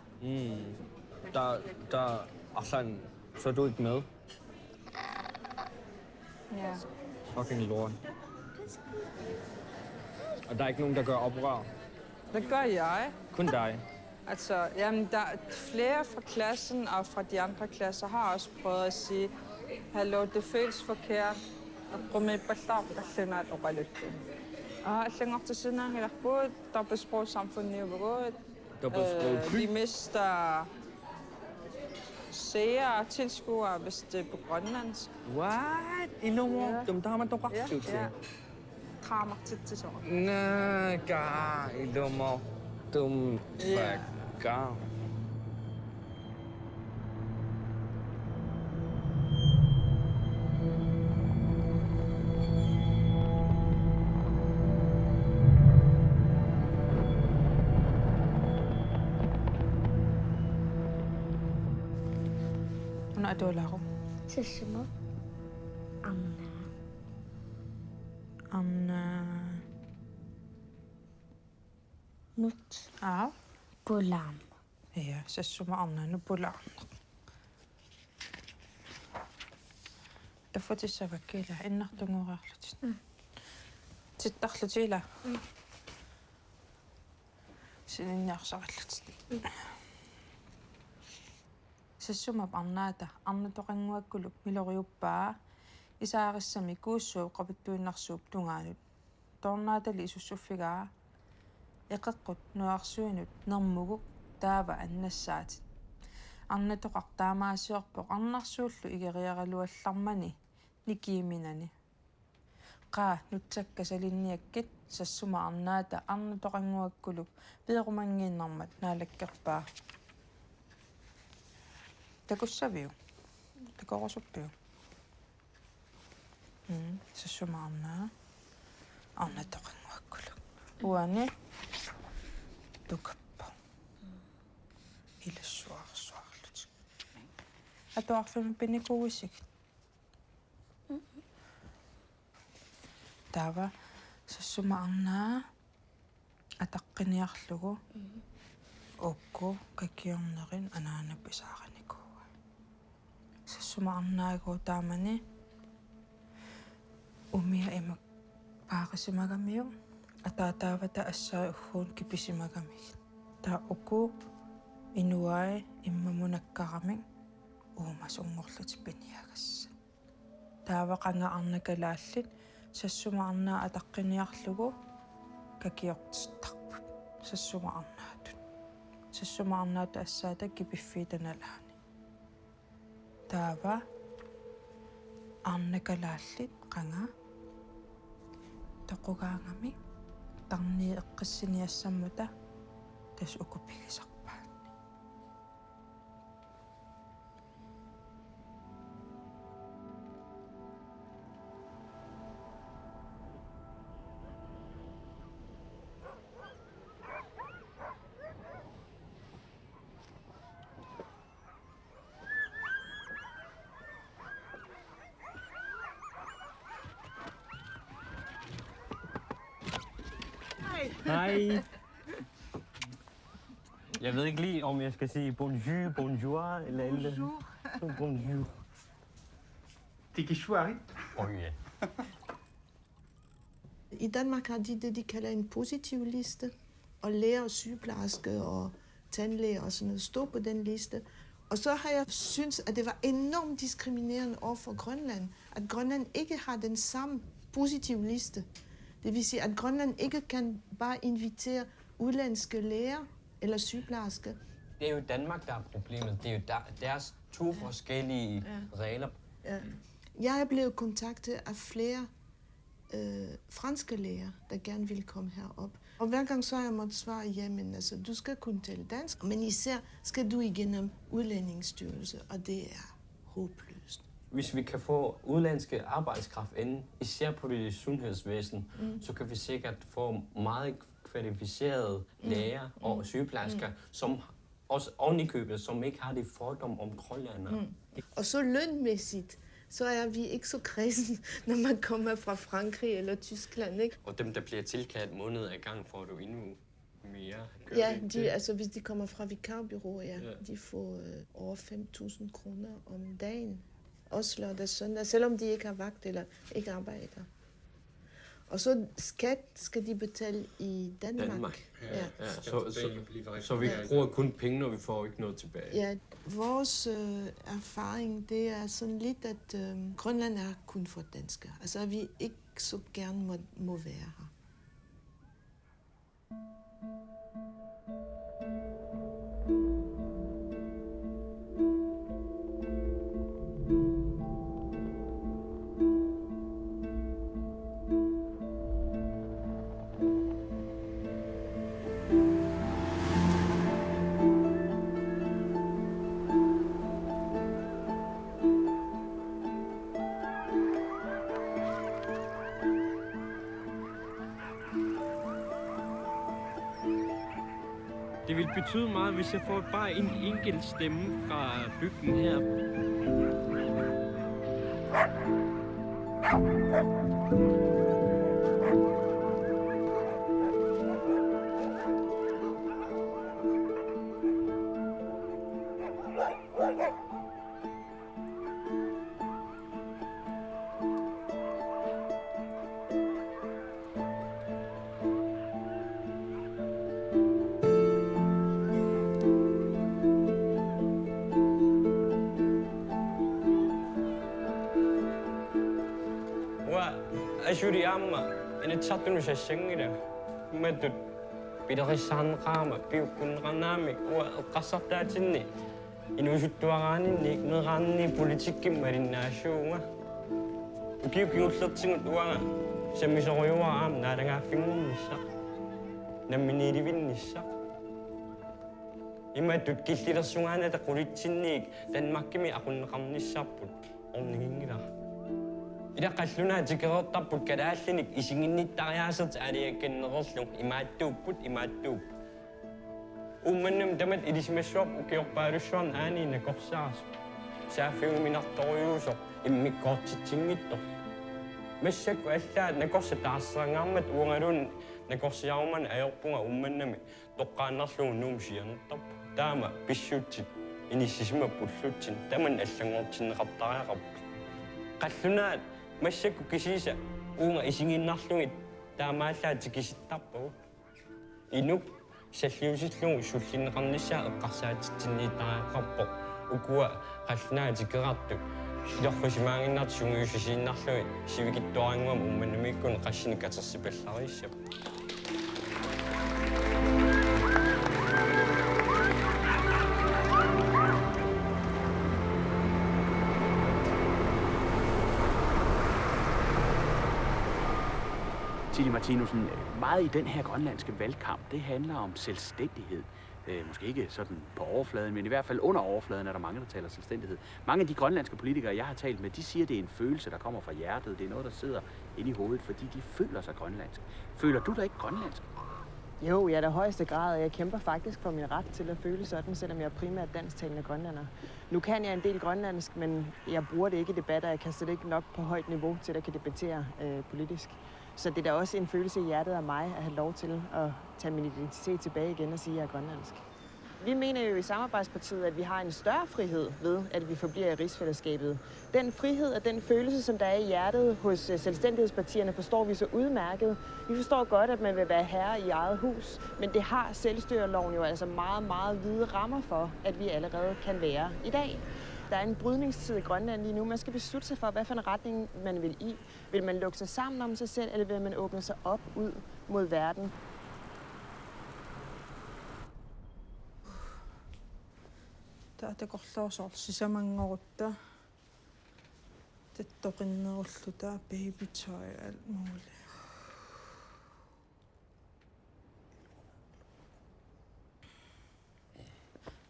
Speaker 15: Der Arslan, så er du ikke med?
Speaker 16: Ja.
Speaker 15: Fucking lort. Og der er ikke nogen, der gør oprør?
Speaker 16: Det gør jeg.
Speaker 15: Kun dig?
Speaker 16: Altså, jamen, der flere fra klassen og fra de andre klasser har også prøvet at sige, hallo, det føles forkert. Vi mister seere og tilskuere, hvis det er på grønlandsk.
Speaker 15: What? Inumo? Dum tama to kaksu
Speaker 16: Ja. Kramer til så.
Speaker 15: Naga, ilumo. Dum baga.
Speaker 16: Ano adolaru?
Speaker 7: Sessumo.
Speaker 16: Amna.
Speaker 7: Nut.
Speaker 16: Pulam. Ja, sessumo amna nu pulam. Tafutisavakila innartungurarlut. Tittarlutila. Sininniarsarallut. Sessumap arnaata arnatoqanguakkuluk miloriuppaa isaarissami kuussuu qapittuinnarsuup tungaanut tornaatali isussufigaa eqeqqut nuarsuinut nermuguk taava annassaatit arnatoqartaamaasiorpoq arnarsuullu igeriaraluallarmani Nikiiminani. Qaa nutsakkasalinnniakkit sassumаарnaata arnutoqanguakkuluk peerumangiinnarmat naalakkerpaa. Takussaviu. Takorusuppiu. Sassumаарnaa arnutoqanguakkuluk. Uani tukappa. Ilassuarsuarlut. Atuarfimi pinnikuuissik. Tava sassumаарnaa ataqqiniarlugu ukku kakiornerin anaanapisaaqanikua. Sassumаарnaagu taamani umia imak paaqasimagamiu ataataavata assaa ugguun kipisimagamik. Taa ukku inuai immamunakkaramik uumasungorlut piniagassa. Taava qangaarnakalaallit sassumаарnaa ataqqiniarlugu kakiortittarput sassumаарnaatut. Sassumаарnaata assaata kipiffiitanalaani. Taava arnakalaallit qanga toqugaangami tarni eqqissiniassammuta tas ukupigisarpaanni.
Speaker 8: Hej. Jeg ved ikke lige, om jeg skal sige bonjour, bonjour eller andet. Bonjour. Bonjour.
Speaker 11: Det kan svare.
Speaker 8: Ja.
Speaker 6: I Danmark har de det, de kalder en positiv liste, og læger og sygeplejerske og tandlæger og sådan noget stod på den liste. Og så har jeg syntes, at det var enormt diskriminerende over for Grønland, at Grønland ikke har den samme positive liste. Det vil sige, at Grønland ikke kan bare invitere udlandske læger eller sygeplejersker.
Speaker 8: Det er jo Danmark, der er problemet. Det er jo deres to forskellige regler.
Speaker 6: Ja. Jeg er blevet kontaktet af flere franske læger, der gerne vil komme herop. Og hver gang så har jeg måttet svare, jamen altså, du skal kunne tale dansk, men især skal du igennem udlændingsstyrelse, og det er håbløst.
Speaker 8: Hvis vi kan få udlandske arbejdskraft ind, især på det sundhedsvæsen, så kan vi sikkert få meget kvalificerede læger og sygeplejersker, som også ovenikøbet, som ikke har det fordom om grønlændere.
Speaker 6: Og så lønmæssigt, så er vi ikke så kredsen, når man kommer fra Frankrig eller Tyskland, ikke?
Speaker 8: Og dem, der bliver tilkaldt måned ad gang, får du endnu mere.
Speaker 6: Ja, altså hvis de kommer fra vikarbyråer, de får over 5.000 kroner om dagen. Også lørdag og søndag, selvom de ikke har vagt eller ikke arbejder. Og så skat skal de betale i Danmark.
Speaker 8: Ja. Så vi bruger kun penge, når vi får ikke noget tilbage.
Speaker 6: Ja, vores erfaring, det er sådan lidt, at Grønland er kun for danskere. Altså, at vi ikke så gerne må være her.
Speaker 8: Det vil betyde meget, hvis jeg får bare en enkelt stemme fra bygden her. Ashuri amma, ina chatunu sa singida. Madud, bidarisan kama, piukun ranami, kasata tinni. Inusuttuarani ni, nurani politikin marinasyo nga. Tukiukiullertingut uanga samisorujuaraam naalangaaffingornissaq namminiilivinnissaq имааттут киллилерсунгаанаа qulitsinniik Danmarkimi aqunneqarnissarput орнигингила илаққаллунаа тикерертарпут калааллиник исигинниттариаасерт алиакканнерерлу имааттууппут умманнам тамат илисимассуар укиорпаалуссуарн аанина корсаарс саафиуминарторюусо иммиккоортитсингитто массакку аллаат накорса таассаангаармат уангалун накорсиаруман аёрпунга умманнами тоққааннарлугу нуумсианертарпу таама писсуутсит иниссисима пуллуутсин таман аллангоортиннеқартариақарпу қаллунаат массакку кисиса уунга исигиннарлугит таамааллаа тикиситтарпагу инук саллиусиллугу суллиннеқарниссаа эққарсаатитсинниитариақарпо укуа қаллунаа тикерарту илорфусимаангиннарт сунгиусисииннарлугит сивикиттуарингуам умманнамиккун qassini катерсипалларииссап
Speaker 9: Tilly Martinussen, meget i den her grønlandske valgkamp, det handler om selvstændighed. Måske ikke sådan på overfladen, men i hvert fald under overfladen er der mange, der taler selvstændighed. Mange af de grønlandske politikere, jeg har talt med, de siger, at det er en følelse, der kommer fra hjertet. Det er noget, der sidder inde i hovedet, fordi de føler sig grønlandsk. Føler du dig ikke grønlandsk?
Speaker 13: Jo, jeg er da højeste grad, og jeg kæmper faktisk for min ret til at føle sådan, selvom jeg er primært dansktalende grønlander. Nu kan jeg en del grønlandsk, men jeg bruger det ikke i debatter. Jeg kan slet ikke nok på højt niveau til at kan debattere politisk. Så det er da også en følelse i hjertet af mig at have lov til at tage min identitet tilbage igen og sige, at jeg er grønlandsk. Vi mener jo i Samarbejdspartiet, at vi har en større frihed ved, at vi forbliver i rigsfællesskabet. Den frihed og den følelse, som der er i hjertet hos selvstændighedspartierne, forstår vi så udmærket. Vi forstår godt, at man vil være herre i eget hus, men det har selvstyreloven jo altså meget, meget vide rammer for, at vi allerede kan være i dag. Der er en brydningstid i Grønland lige nu. Man skal beslutte sig for, hvad for en retning man vil i. Vil man lukke sig sammen om sig selv, eller vil man åbne sig op ud mod verden?
Speaker 16: Taatakorluorsorsisamangorutta tattoqinnerulluta baby toy alt muligt.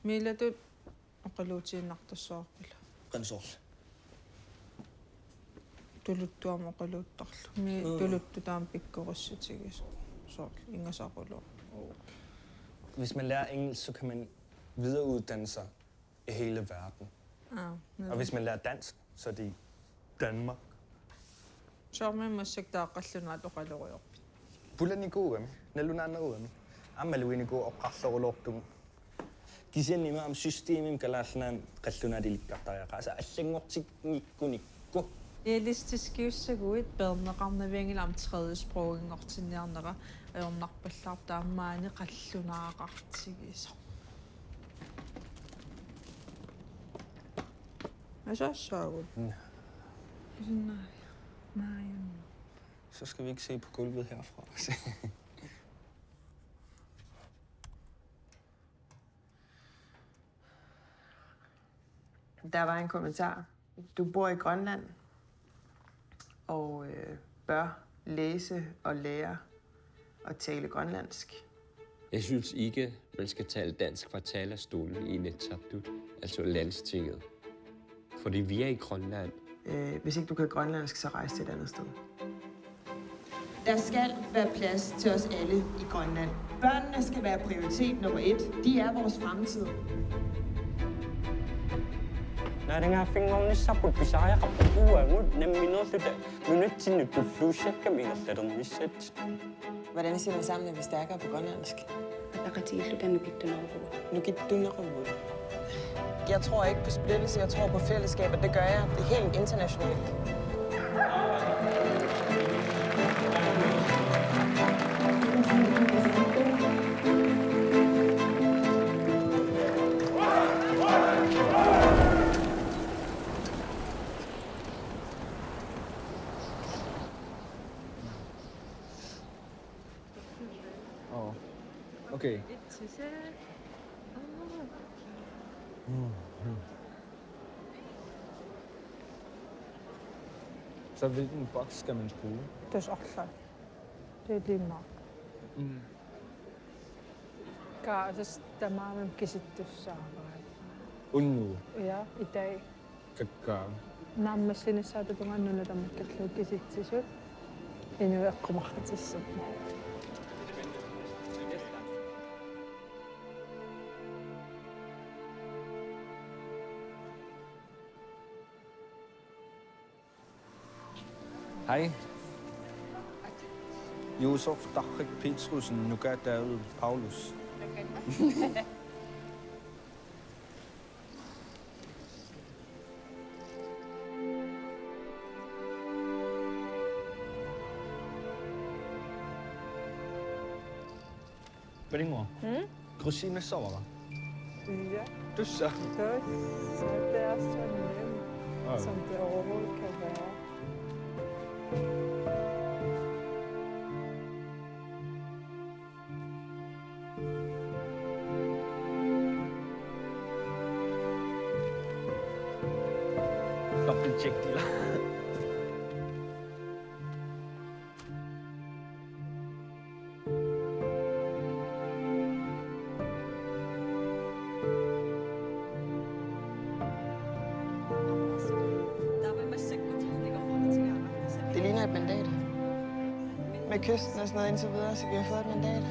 Speaker 16: Milatut oqaluutiinnartassoorpila
Speaker 1: qansorl
Speaker 16: tuluttuam oqaluuttarlu mi tuluttu taam pikkorissutigisu soorl ingasaqulu.
Speaker 17: Hvis man lærer engelsk, så kan man videreuddanne sig i hele verden. Og hvis man lærer dansk, så er det i Danmark.
Speaker 16: Sormimmassak taaqqallunaat oqaluruyorpit.
Speaker 17: Pulanikuugami, nalunanneruami. Ammaluiniku oqqarlorulortum. Kisiannimaam systeemim kalaallanaan qallunaat ilikkartariaqa. Asa allangortiknikkunikku.
Speaker 16: Realistisk jussaguit berneqarnaviangilam tredjesprogingortinniarnera ajornarpallaar taammaani qallunaaqartigiso. Asaassaagut. Nej.
Speaker 17: Så skal vi ikke se på gulvet herfra.
Speaker 13: Der var en kommentar. Du bor i Grønland og bør læse og lære at tale grønlandsk.
Speaker 8: Jeg synes ikke, man skal tale dansk fra talerstolen i Inatsisartut, altså landstinget. Fordi vi er i Grønland.
Speaker 13: Hvis ikke du kan grønlandsk, så rejse til et andet sted. Der skal være plads til os alle i Grønland. Børnene skal være prioritet nummer 1. De er vores fremtid.
Speaker 8: Naarangaafinngornissarput pisariaqarpuuagut namminerluta nunatsinnuttulluussakkamingerlaternisat.
Speaker 13: Hvordan siger man sammen, at vi er stærkere på grønlandsk? Jeg tror ikke på splittelse, jeg tror på fællesskab, og det gør jeg. Det er helt internationalt.
Speaker 17: Okay.
Speaker 15: Så hvilken boks skal man bruge?
Speaker 16: Det er også det er lige meget. Kaasas tamamen käsityssaavain.
Speaker 15: Unnu.
Speaker 16: Ja, i dag.
Speaker 15: Kakka.
Speaker 16: Namma sinne saada tumannulle tammakkatluu käsitysut. Inu ekkumahtatissut.
Speaker 15: Hej. Josef Dachrik Petrusen, Nugat David Paulus. Belingo. Grosine sover.
Speaker 16: Ja.
Speaker 15: Dusser.
Speaker 16: Det er så nemt, som det overhovedet kan være.
Speaker 15: Dobbeltjek de la.
Speaker 6: Det ligner et mandat. Med kysten og sådan noget indtil videre, så vi har fået et mandat.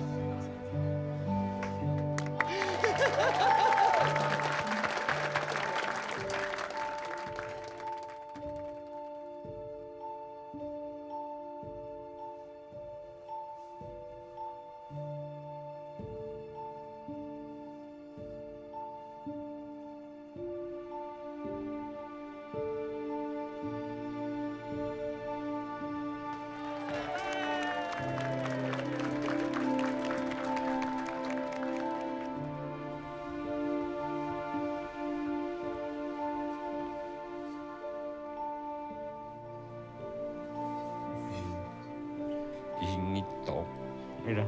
Speaker 8: Inito. Mira.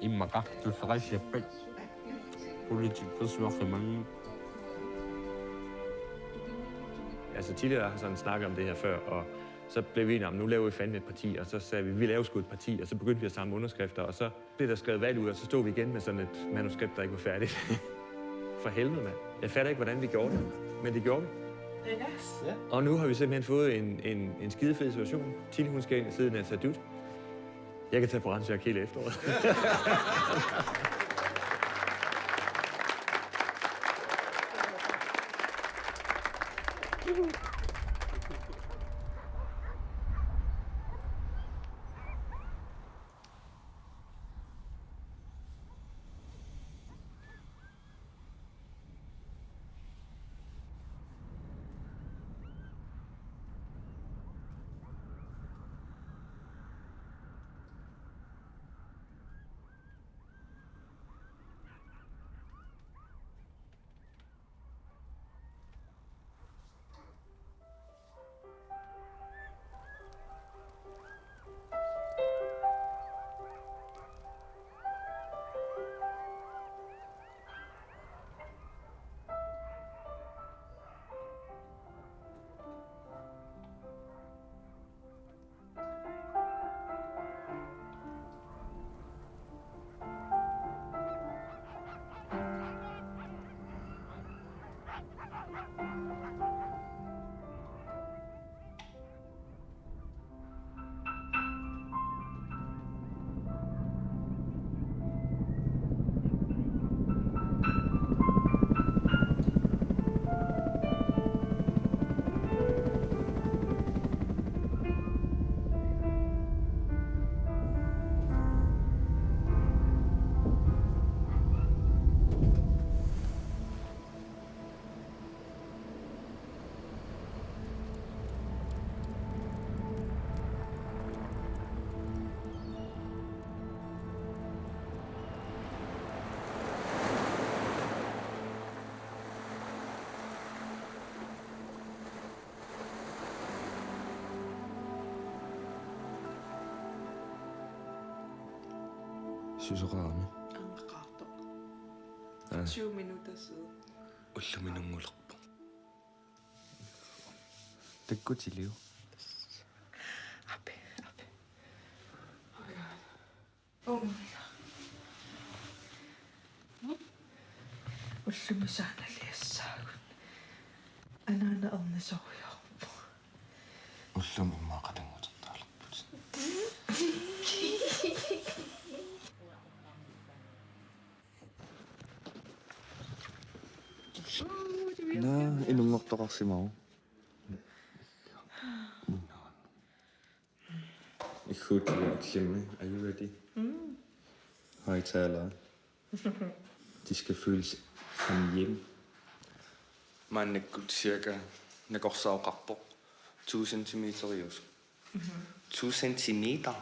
Speaker 8: Imaka, tu ferais siapa? Politik forsvarer mange.
Speaker 14: Altså tidligere har sådan snakket om det her før, og så blev vi enige om, nu laver vi fandme et parti, og så sagde vi laver sgu et parti, og så begyndte vi at samle underskrifter, og så blev der skrevet valg ud, og så stod vi igen med sådan et manuskript, der ikke var færdigt. For helvede, mand. Jeg fatter ikke, hvordan vi gjorde det, men det gjorde vi.
Speaker 4: Yes.
Speaker 14: Ja. Og nu har vi simpelthen fået en skidefed situation. Tilly, hun skal ind i siden af Sadut. Jeg kan tage på Rensjak hele efteråret.
Speaker 1: Susurrarme.
Speaker 4: For 20 minutter siden.
Speaker 18: уллуминунгулерпо таккутилиу
Speaker 6: уллумисааналиассаагут анаана эрнисориорпу
Speaker 18: уллумиммаақалангутертаалерпут на инунгортоқарсимау Ikhutlimi, are you ready? Højtalere. De skal føles som hjemme. Man er cirka, jeg går så rapper 2 centimeter i os. 2 centimeter?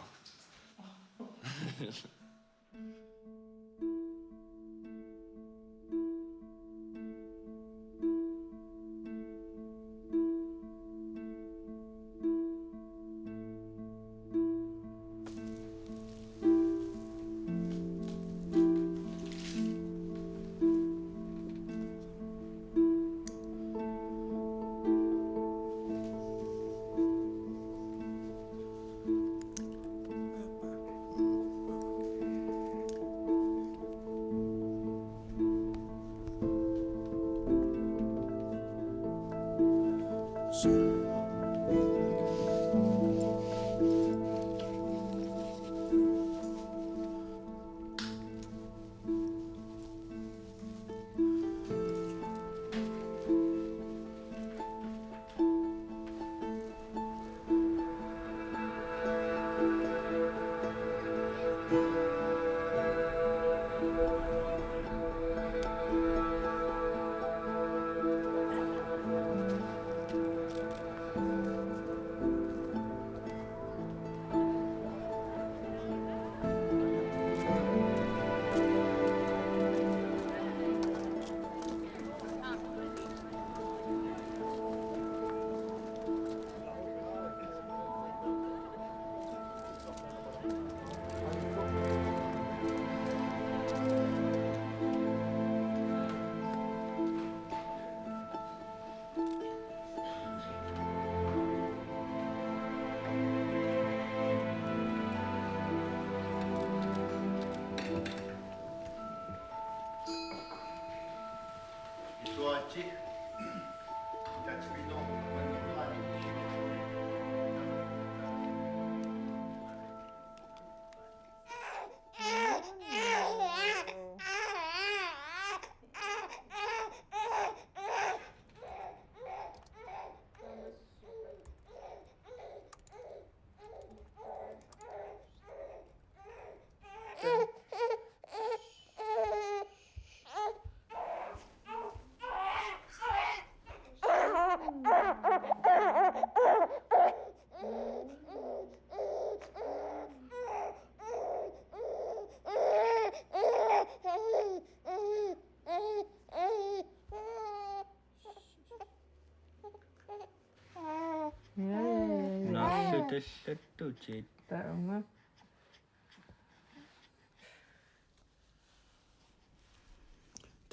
Speaker 16: Der er unger.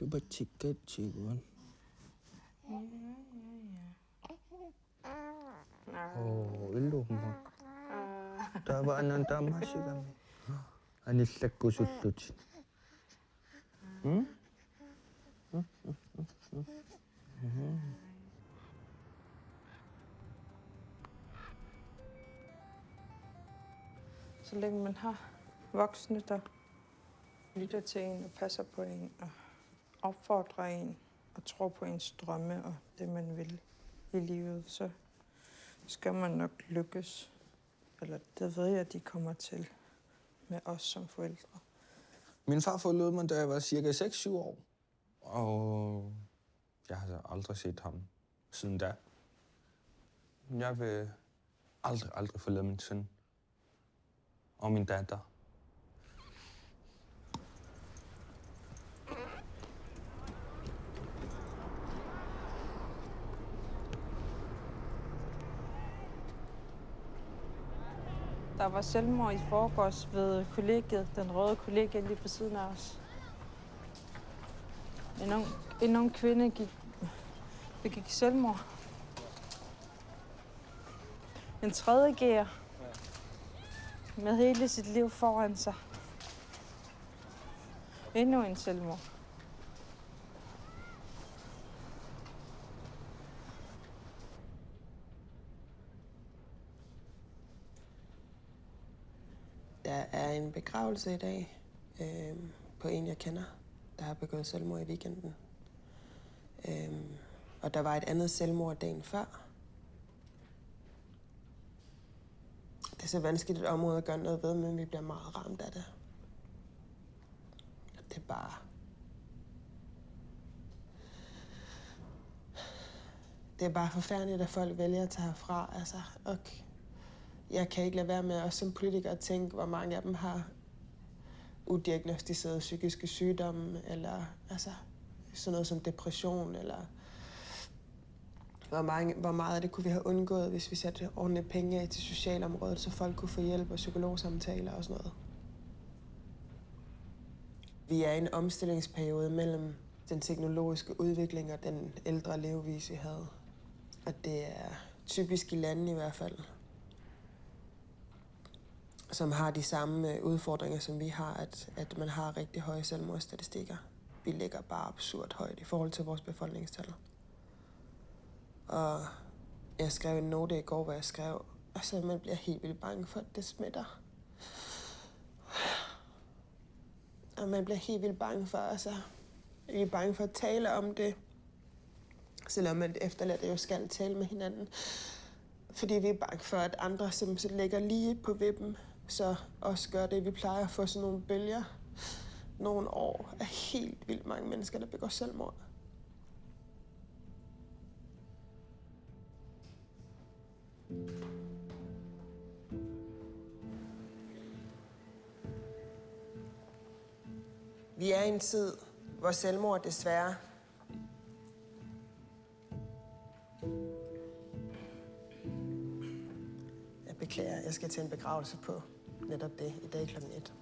Speaker 17: Du bare tjekke, illuumma. Tava ananta masigami. Anillakkussullut.
Speaker 16: Så længe man har voksne, der lytter til en og passer på en og opfordrer en og tror på ens drømme og det, man vil i livet, så skal man nok lykkes. Eller det ved jeg, de kommer til med os som forældre.
Speaker 17: Min far forlod mig, da jeg var cirka 6-7 år. Og jeg har aldrig set ham siden da. Jeg vil aldrig forlade min søn og min datter.
Speaker 16: Der var selvmord i forgårs ved kollegiet, den røde kollegie lige på siden af os. En ung En ung kvinde begik selvmord. En tredje gear med hele sit liv foran sig. Endnu en selvmord.
Speaker 13: Der er en begravelse i dag på en, jeg kender, der har begået selvmord i weekenden. Og der var et andet selvmord dagen før. Det er så vanskeligt et område at gøre noget ved, men vi bliver meget ramt af det. Det er bare... Det er bare forfærdeligt, at folk vælger at tage herfra. Altså, okay. Jeg kan ikke lade være med at som politiker at tænke, hvor mange af dem har udiagnostiserede psykiske sygdomme, eller altså, sådan noget som depression, eller hvor meget af det kunne vi have undgået, hvis vi satte ordentlige penge af til socialområdet, så folk kunne få hjælp og psykologsamtaler og sådan noget. Vi er i en omstillingsperiode mellem den teknologiske udvikling og den ældre levevis, vi havde. Og det er typisk i landene i hvert fald, som har de samme udfordringer, som vi har, at man har rigtig høje selvmordsstatistikker. Vi ligger bare absurd højt i forhold til vores befolkningstal. Og jeg skrev en note i går, hvor jeg skrev, altså man bliver helt vildt bange for, at det smitter. Og man bliver helt vildt bange for, altså, vi er bange for at tale om det, selvom man efterlader jo skal tale med hinanden. Fordi vi er bange for, at andre simpelthen ligger lige på vippen, så også gør det, vi plejer at få sådan nogle bølger. Nogle år af helt vildt mange mennesker, der begår selvmord. Vi er i en tid, hvor selvmord desværre jeg beklager, jeg skal til en begravelse på netop det i dag klokken 1.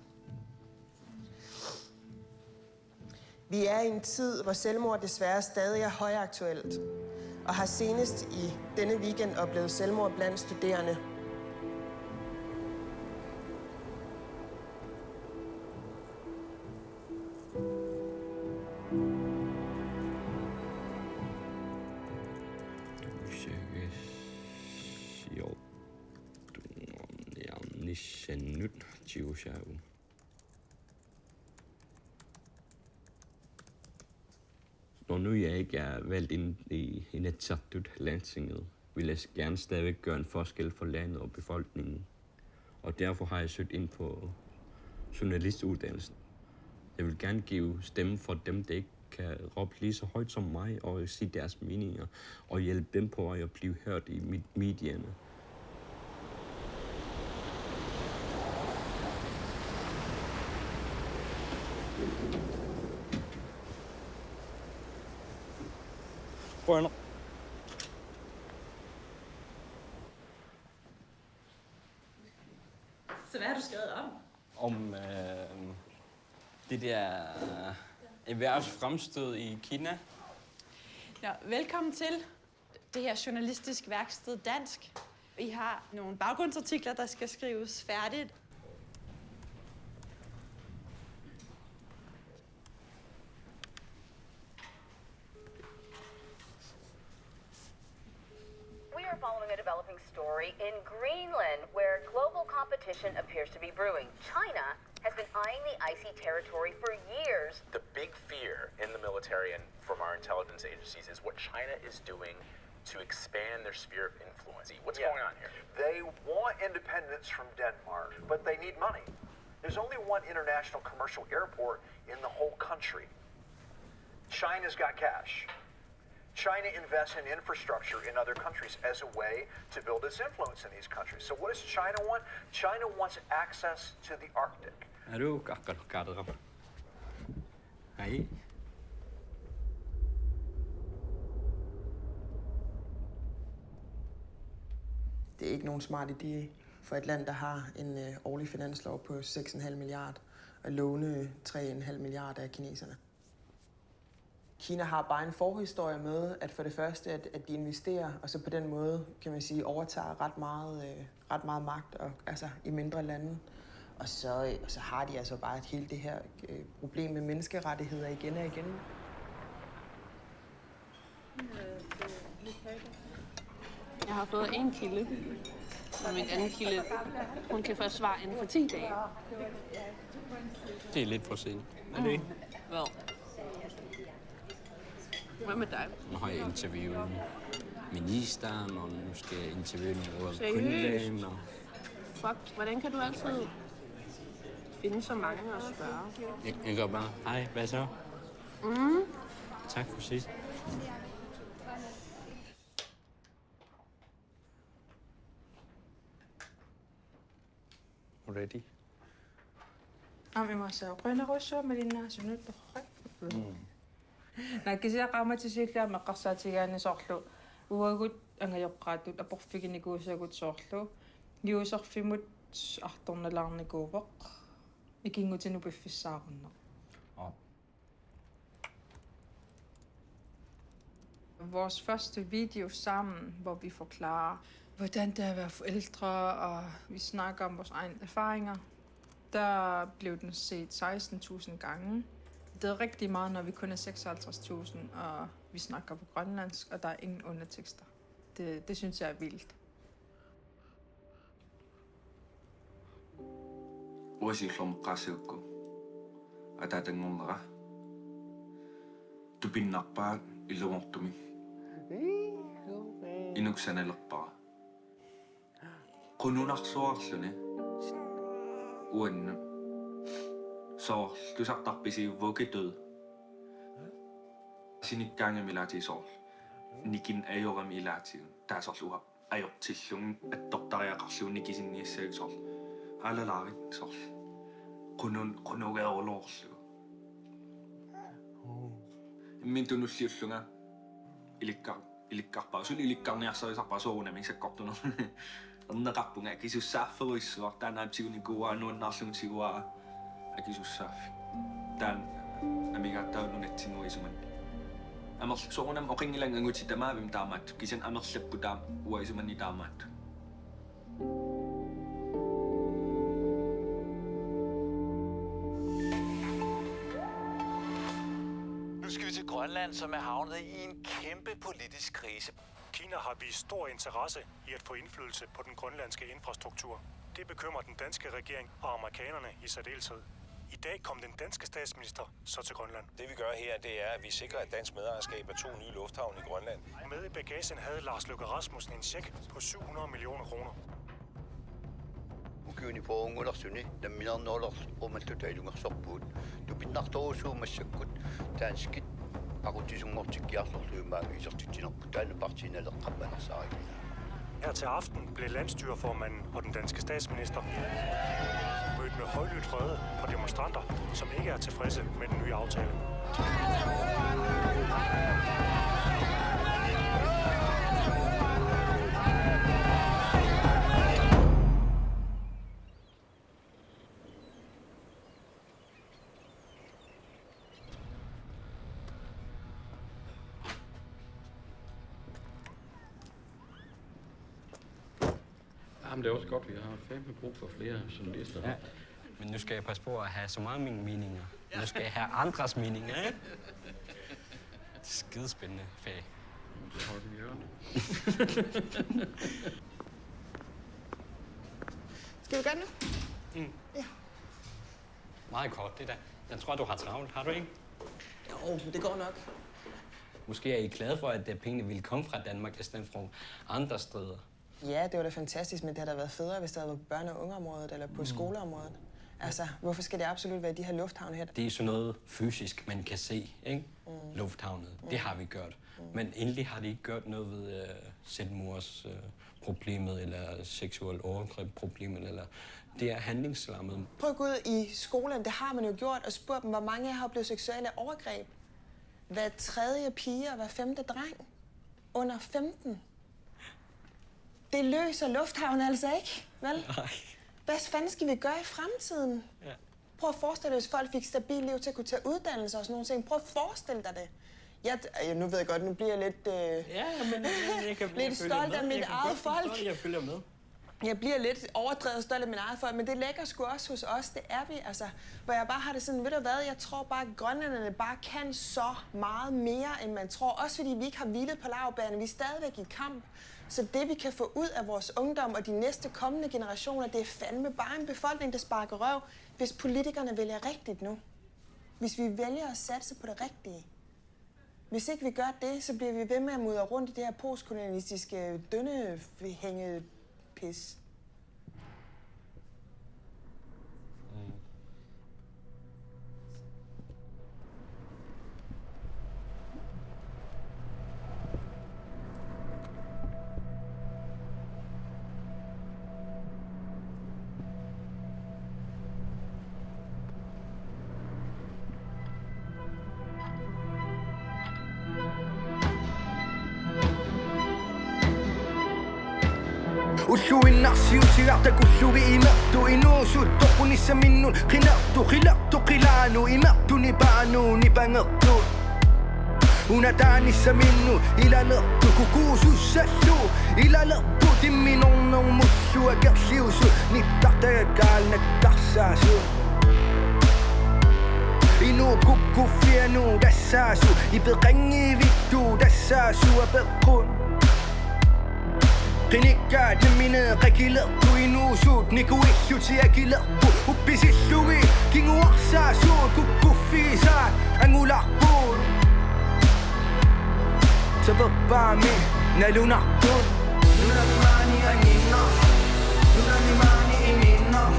Speaker 13: Vi er i en tid, hvor selvmord desværre stadig er højaktuelt, og har senest i denne weekend oplevet selvmord blandt studerende.
Speaker 8: Når nu jeg ikke er valgt ind i Inatsisartut, Landstinget, vil jeg gerne stadigvæk gøre en forskel for landet og befolkningen. Og derfor har jeg søgt ind på journalistuddannelsen. Jeg vil gerne give stemme for dem, der ikke kan råbe lige så højt som mig og sige deres meninger, og hjælpe dem på at blive hørt i medierne.
Speaker 15: Bueno.
Speaker 22: Så hvad har du skrevet om?
Speaker 8: Om det der erhvervsfremstød i Kina.
Speaker 22: Ja, velkommen til det her journalistisk værksted Dansk. I har nogle baggrundsartikler, der skal skrives færdigt.
Speaker 19: Following a developing story in Greenland, where global competition appears to be brewing. China has been eyeing the icy territory for years.
Speaker 9: The big fear in the military and from our intelligence agencies is what China is doing to expand their sphere of influence. What's going on here?
Speaker 21: They want independence from Denmark, but they need money. There's only one international commercial airport in the whole country. China's got cash. China invests in infrastructure in other countries as a way to build its influence in these countries. So what does China want? China wants access to the Arctic.
Speaker 8: Hej.
Speaker 13: Det er ikke nogen smart idé for et land, der har en årlig finanslov på 6,5 milliarder, at låne 3,5 milliarder af kineserne. Kina har bare en forhistorie med, at for det første, at de investerer, og så på den måde, kan man sige, overtager ret meget magt og, altså, i mindre lande. Og så har de altså bare hele det her problem med menneskerettigheder igen og igen.
Speaker 2: Jeg har fået en kilde, og min anden kilde, hun kan først svare inden for 10 dage.
Speaker 8: Det er lidt for sent. Er det ikke?
Speaker 2: Hvad? Hvad med dig?
Speaker 8: Nu har jeg interviewet ministeren, og nu skal jeg interviewe noget
Speaker 2: Seriøst?
Speaker 8: kundelægen.
Speaker 2: Fuck, hvordan kan du altid finde så mange at spørge?
Speaker 8: Jeg går bare, hej, hvad så? Tak for sidst.
Speaker 17: Ready?
Speaker 16: Amimasa qinarussua malinnaasunnut torrak. Nakisia qaamatisikla meqqarsaatigaani soorlu uagut angajoqqaatut aporfiginikuusagut soorlu giuserfimut artornalarnikuupeq ikingutinu piffissaarunnaq. Vores første video sammen, hvor vi forklarer, hvordan det er at være forældre, og vi snakker om vores egne erfaringer, der blev den set 16.000 gange. Det er rigtig meget, når vi kun er 56.000, og vi snakker på grønlandsk, og der er ingen undertekster. Det synes jeg er vildt.
Speaker 18: Uasiqlormeqqaasiukku ataatanngornera tupinnarpaa illungortumi inuksanelerpara qununarsuarluni uannu soor tusartarpisiuvvukitud sinikkaangami ilaatiisoorl nikin ajorami ilaatiun taasorluha ajortillung attortariaqarluun nikisinniassagsoorl alalaarit soorl qunugaorluorlu immin tunulliullunga ilikkarpaa sul ilikkarniarsariisarpaa soorunami sakkortunu erneqarpunga kisussaafferuissuar taanaapsigunikuaa nuannarlungtiguaa akisussaaffi taan amigaataununatsinguisuman amersoorunam oqingilanganguti tamaavim taamaat kisan amerlappu taam uaisumanni taamaat.
Speaker 21: Nu skal vi til Grønland, som er havnet i en kæmpe politisk krise.
Speaker 12: Kina har vist stor interesse i at få indflydelse på den grønlandske infrastruktur. Det bekymrer den danske regering og amerikanerne i særdeleshed. I dag kom den danske statsminister så til Grønland.
Speaker 23: Det vi gør her, det er, at vi sikrer et dansk medejerskab af 2 nye lufthavne i Grønland.
Speaker 12: Med i bagagen havde Lars Løkke Rasmussen en check på 700 millioner kroner.
Speaker 24: Ukyuni poongulersuni namminarnuulerrumatutailugersorpuut tupinnartorusuumassakut taanskit aqutisungortikkiarlorluumaa isertittinerpu taanapartinaleqqammanarsaari.
Speaker 12: Her til aften blev landsstyreformanden og den danske statsminister mødt med højlydt vrede på demonstranter, som ikke er tilfredse med den nye aftale.
Speaker 8: Jamen, det er også godt, vi har fandme brug for flere journalister. Ja. Men nu skal jeg passe på at have så meget mine meninger. Nu skal jeg have andres meninger, ikke? Det er skidespændende fag.
Speaker 12: Så hold den i ørerne.
Speaker 16: Skal vi gøre det nu? Ja.
Speaker 8: Meget kort, det der. Jeg tror, du har travlt. Har du ikke?
Speaker 13: Jo, det går nok.
Speaker 8: Måske er I glade for, at pengene ville komme fra Danmark i stedet for andre steder.
Speaker 13: Ja, det var da fantastisk, men det havde da været federe, hvis det havde været på børne- og ungeområdet eller på skoleområdet. Altså, hvorfor skal det absolut være de her lufthavne her?
Speaker 8: Det er sådan noget fysisk, man kan se, ikke? Lufthavnet. Det har vi gjort. Men endelig har de ikke gjort noget ved selvmordsproblemet eller seksuel overgreb-problemet, eller det er handlingslammet.
Speaker 13: Prøv at gå ud i skolen, det har man jo gjort, og spurgt dem, hvor mange har oplevet seksuelle overgreb. Hver tredje pige og hver femte dreng under 15. Det løser lufthavnen altså ikke, vel?
Speaker 8: Nej.
Speaker 13: Hvad fanden skal vi gøre i fremtiden?
Speaker 8: Ja.
Speaker 13: Prøv at forestille dig, hvis folk fik stabilt liv til at kunne tage uddannelse og sådan nogle ting. Prøv at forestille dig det. Nu ved jeg godt, nu bliver jeg lidt, lidt stolt af mit eget folk.
Speaker 8: Jeg følger med.
Speaker 13: Jeg bliver lidt overdrevet stolt af min eget folk, men det ligger sgu også hos os, det er vi. Altså, hvor jeg bare har det sådan, ved du hvad, jeg tror bare, at grønlænderne bare kan så meget mere, end man tror. Også fordi vi ikke har hvilet på laurbærrene, vi er stadigvæk i kamp. Så det, vi kan få ud af vores ungdom og de næste kommende generationer, det er fandme bare en befolkning, der sparker røv, hvis politikerne vælger rigtigt nu. Hvis vi vælger at satse på det rigtige. Hvis ikke vi gør det, så bliver vi ved med at mudre rundt i det her postkolonialistiske, dønnehængede pis.
Speaker 1: Usuin narsiutirarta kussugi imertu inuusuttoqu nissaminnun qinartu qilanu imertu nipaanu nipangertu unatanissaminnu ilalertu kukuusussallu ilalertu timminornermussu akersiusu nittartagakaalnattarsaasu inu kukkufianu tassaasu ipeqangivittu tassaasu apeqqun Qinikkaat nimine qakilertu inuusuut nikuissuti akilerpu uppisissugi kinguarsaasuut kukkuffiisaat angularpuut Sababbaami nalunarpuut Nunamimaani anginnar Nunamimaani iminnar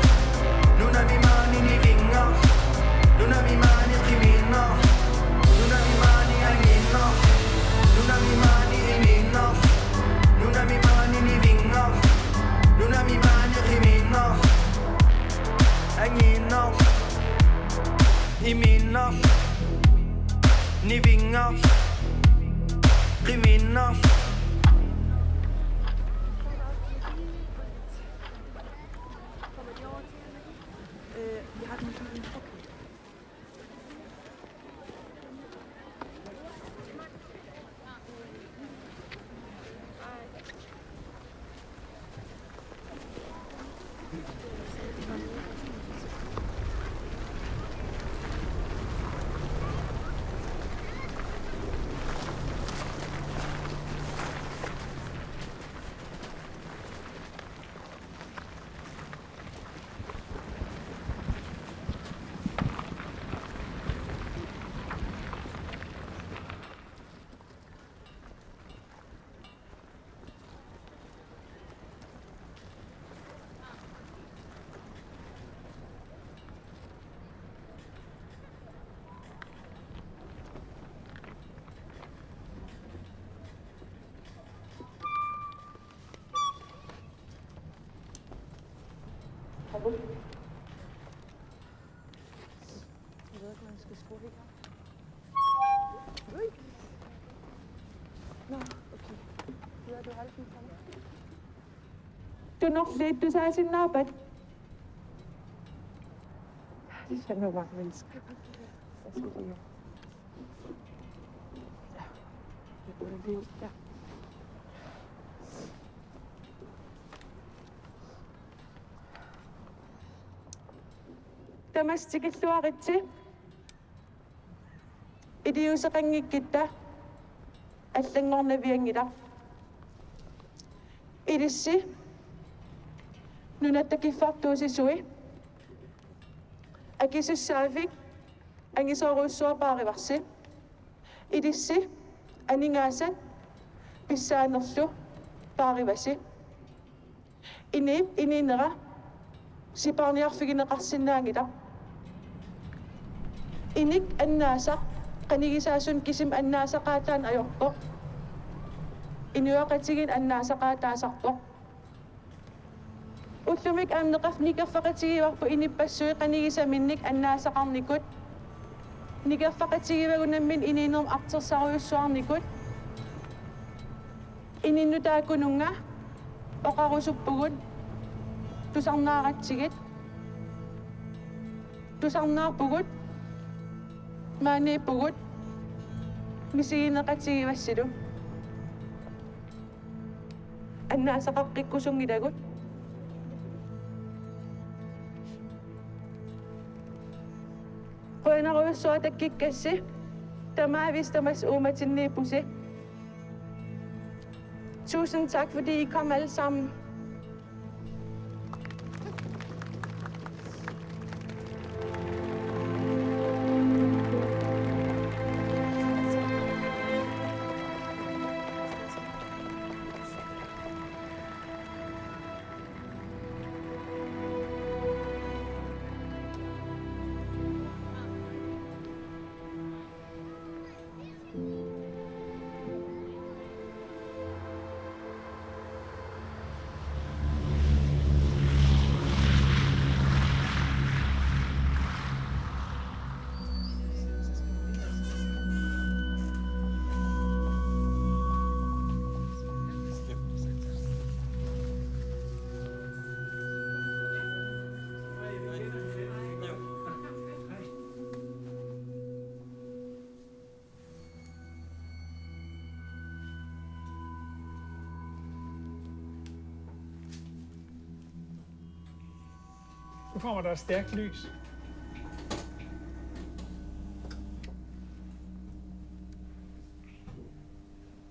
Speaker 1: Nunamimaani nivingar Nunamimaani qiminnar Nunamimaani anginnar Nunamimaani iminnar Nunamimaani nivingar Nunamimaani qiminnar Anginnar Iminnar Nivingar Qiminnar
Speaker 16: Jeg ved ikke, man skal skrue helt op. Nå, okay. Gider du holde den for mig? Du er nok lidt, du tager sin arbejde. Det er fandme mange mennesker. Jeg skal lige. Ja. Det er både vildt, ja. Тамастикиллуаритси идиусеқангиккитта аллангорнавиангила илисси нунаттакиффартуусисуи акисуссаафик ангисооруссуапаариварси илисси анингаасат писсаанерлу паариваси инип ининера сипаарниарфигинеқарсинаангила иник аннаасақ qanigisaasun kisim annaasaqaataan ajortoq inuaqatigin annaasaqaataasartoq ullumik aamneqaf nikaffaqatigivarpu inippassuи qanigisaminnik annaasaqarnikut nikaffaqatigivagunammin iniinerm artersaruussuarnikut ininnutaakununga oqarusuppugut tusarnaaratsigit tusarnaarpugut maaniippugut
Speaker 3: Misiinaqati vassilu. Annaasaqaqqikkusungilagut. Qoinaruissuatakkikkassi. Tamaavistamas uumatinniipusi. Tusind tak, fordi I kom alle sammen.
Speaker 5: Nu kommer der et stærkt lys.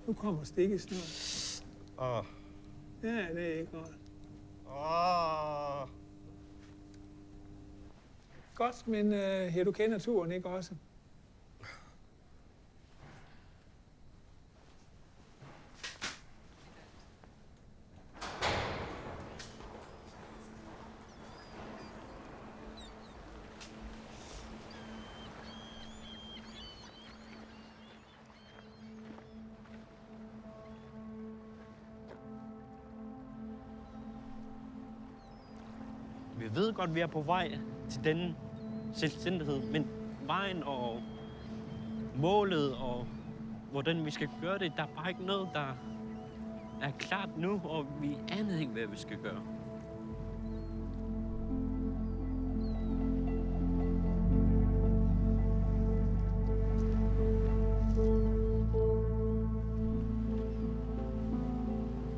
Speaker 5: Nu kommer stikket snart. Ja, det er ikke godt. Godt, men her du kender turen, ikke også?
Speaker 8: Vi ved godt, at vi er på vej til denne selvstændighed, men vejen og målet og hvordan vi skal gøre det, der er bare ikke noget, der er klart nu, og vi aner ikke, hvad vi skal gøre.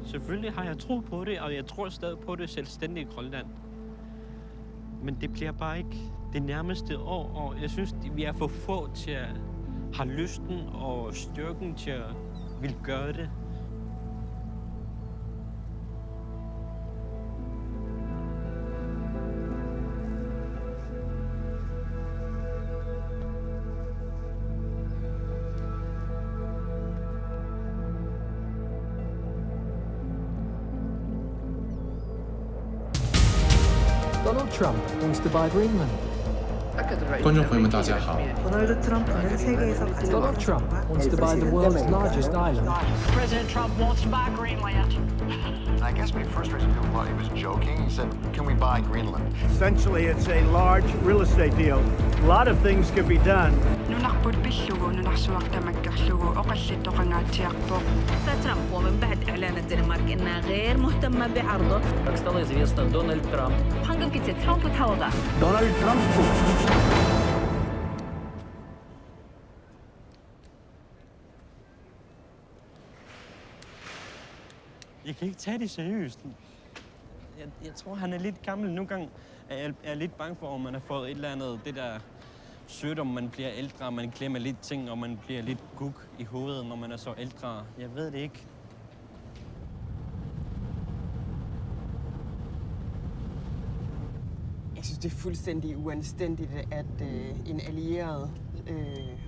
Speaker 8: Selvfølgelig har jeg tro på det, og jeg tror stadig på det selvstændige Grønland. Men det bliver bare ikke det nærmeste år, og jeg synes, vi er for få til at have lysten og styrken til at ville gøre det.
Speaker 10: Donald Trump wants to buy Greenland.
Speaker 20: 观众朋友们，大家好。
Speaker 10: Donald Trump wants to buy the world's largest island.
Speaker 25: President Trump wants to buy Greenland.
Speaker 21: I guess my first reason people thought he was joking. He said, "Can we buy Greenland?"
Speaker 26: Essentially, it's a large real estate deal. A lot of things could be done.
Speaker 27: ترامب ومن بعد إعلان الدنمارك إنها غير مهتمة بعرضه.
Speaker 10: Стало известно, Дональд Трамп.
Speaker 27: 방금 기체 트럼프 타워가.
Speaker 10: Donald Trump.
Speaker 8: Jeg kan ikke tage det seriøst. Jeg tror, han er lidt gammel. Nogle gange er jeg lidt bange for, om man har fået et eller andet, det der sygdom, man bliver ældre, man glemmer lidt ting, og man bliver lidt guk i hovedet, når man er så ældre. Jeg ved det ikke.
Speaker 13: Jeg synes, det er fuldstændig uanstændigt, at en allieret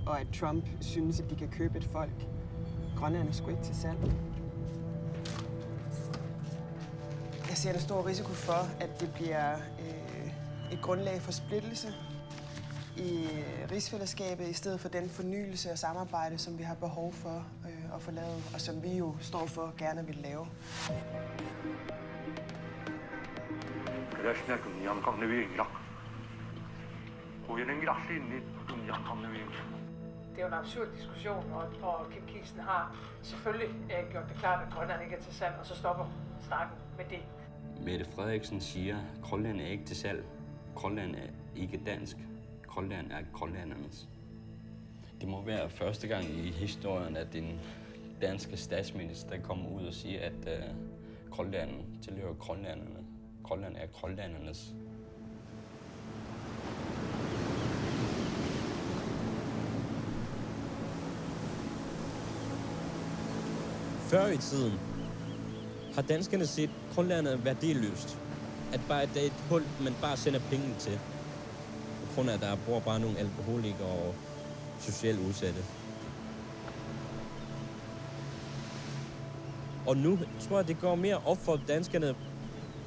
Speaker 13: og at Trump synes, at de kan købe et folk. Grønland er sgu ikke til salg. Jeg ser en stor risiko for, at det bliver et grundlag for splittelse i rigsfællesskabet, i stedet for den fornyelse og samarbejde, som vi har behov for at få lavet, og som vi jo står for gerne vil lave.
Speaker 28: Det er jo en absurd diskussion, og Kim Kielsen har selvfølgelig gjort det klart, at Grønland ikke er til salg, og så stopper snakken med det.
Speaker 8: Mette Frederiksen siger, at Grønland er ikke til salg. Grønland er ikke dansk. Grønland er grønlændernes. Det må være første gang i historien, at en dansk statsminister kommer ud og siger, at Grønland tilhører grønlænderne. Grønland er grønlændernes.
Speaker 4: Før i tiden har danskerne set Grønland værdiløst. At bare det er et hul, man bare sender penge til. På grund af, at der bor bare nogle alkoholikere og socialt udsatte. Og nu tror jeg, det går mere op for danskerne,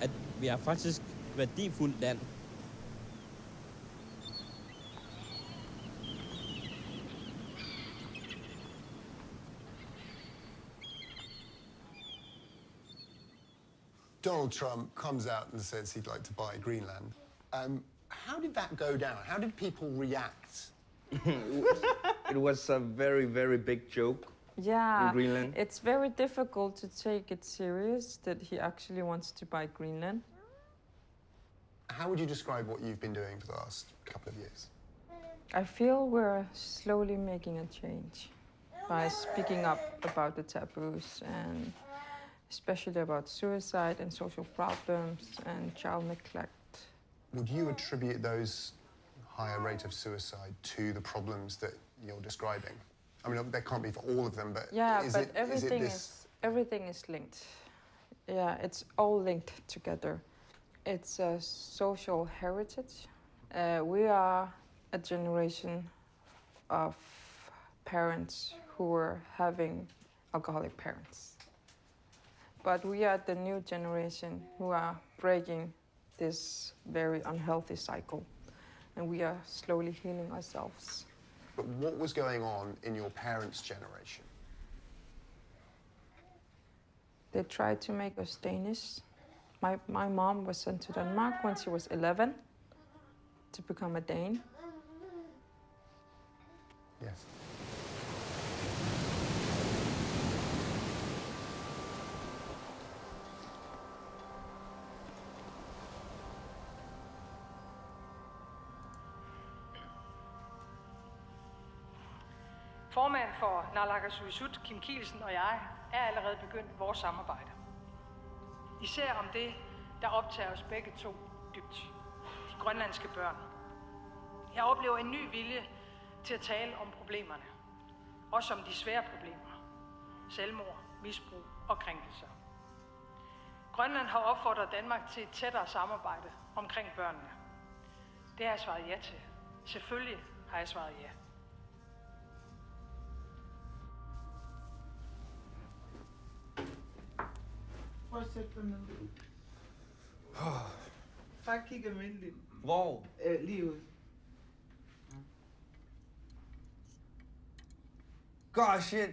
Speaker 4: at vi er faktisk værdifuldt land.
Speaker 6: Donald Trump comes out and says he'd like to buy Greenland. How did that go down? How did people react?
Speaker 18: It was a very, very big joke.
Speaker 16: Yeah,
Speaker 18: in Greenland.
Speaker 16: It's very difficult to take it serious that he actually wants to buy Greenland.
Speaker 6: How would you describe what you've been doing for the last couple of years?
Speaker 16: I feel we're slowly making a change by speaking up about the taboos and especially about suicide and social problems and child neglect.
Speaker 6: Would you attribute those higher rate of suicide to the problems that you're describing? I mean, there can't be for all of them, but
Speaker 16: everything is linked. Yeah, it's all linked together. It's a social heritage. We are a generation of parents who were having alcoholic parents. But we are the new generation who are breaking this very unhealthy cycle, and we are slowly healing ourselves.
Speaker 6: But what was going on in your parents' generation?
Speaker 16: They tried to make us Danish. My mom was sent to Denmark when she was 11 to become a Dane.
Speaker 6: Yes.
Speaker 28: Formand for Naalakkersuisut, Kim Kielsen og jeg, er allerede begyndt vores samarbejde. Især om det, der optager os begge to dybt. De grønlandske børn. Jeg oplever en ny vilje til at tale om problemerne. Også om de svære problemer. Selvmord, misbrug og krænkelser. Grønland har opfordret Danmark til et tættere samarbejde omkring børnene. Det har jeg svaret ja til. Selvfølgelig har jeg svaret ja.
Speaker 7: Prøv at sætte dig ned. Bare kig almindeligt.
Speaker 18: Hvor?
Speaker 7: Lige ud.
Speaker 18: God shit.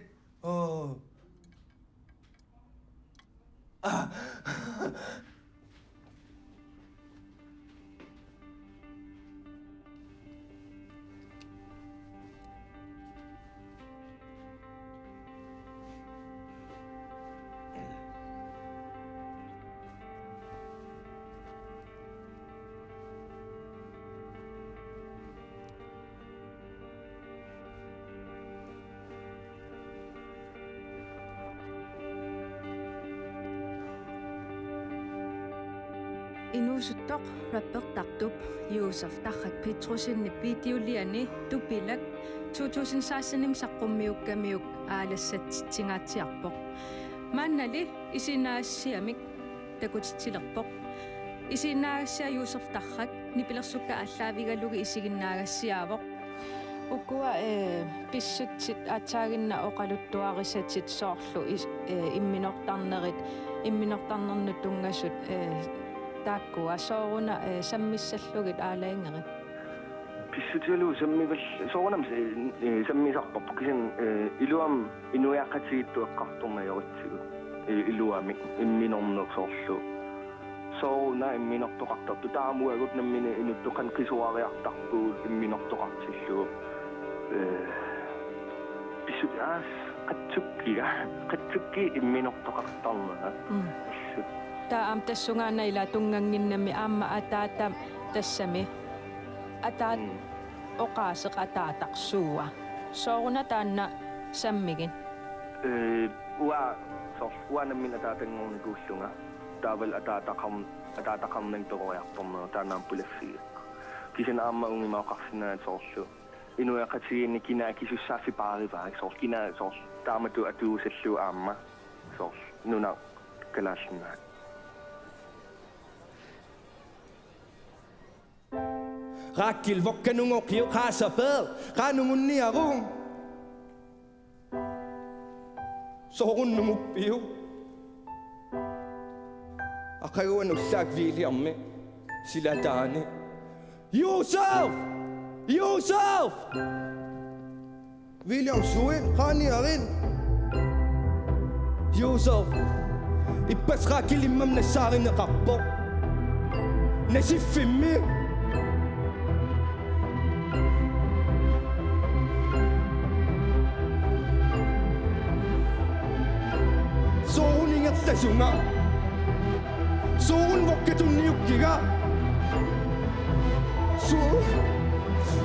Speaker 27: Inusuttoq rappertartup Yusuf Tarrak Petrusinni videoliani tupilak 2016 saqqummiukkamiuk aalassatsingaatiarpoq maannali isinaassiamik takutilerpoq isinaagassia Yusuf Tarrak nipilersukka allaavigalugi isiginnaagassiaavoq ukua pissutsit aataaginna oqaluttuarisatsit soorlu imminortarnernut tungasut taakkua sooruna sammissallugit aalaingeri
Speaker 11: pissutialu sammivall soorunam sammisarpap kisan iluam inuiaqqatigiittuaqqartormajoritsigut iluami imminornersoorlu sooruna imminortoqartartu taamuagut nammini inuttoqan qisuariartarpuut imminortoqartillugu pissutiaas qatsukki imminortoqartarnera
Speaker 27: taam tassungaana ila tunganginnami aamma ataata tassami ataat oqaaseq ataataqsuuga sooruna taanna sammikin.
Speaker 11: Uana min atatangon gullunga. Tavel atatakamnen toroyartornera taanaan pulassia. Kisin aamma ungimaaqarsinaat soorlu. Inuaqatiini kina kisussaaffi paarivaa soorl kina soorl taamatu atuusallu aamma soorl nuna kalaassinnaat.
Speaker 1: Rakil vokkanungoqiu qaasapeel qaanungunniaruum soorunnguppiu aqaguanullaak viiliarmi silataani Yusuf William Suin qaaniarin Yusuf ippas rakil immam nassaarinneqarpo nasiffimmi Soruningerstasunga Sorun vokkatunniukkiga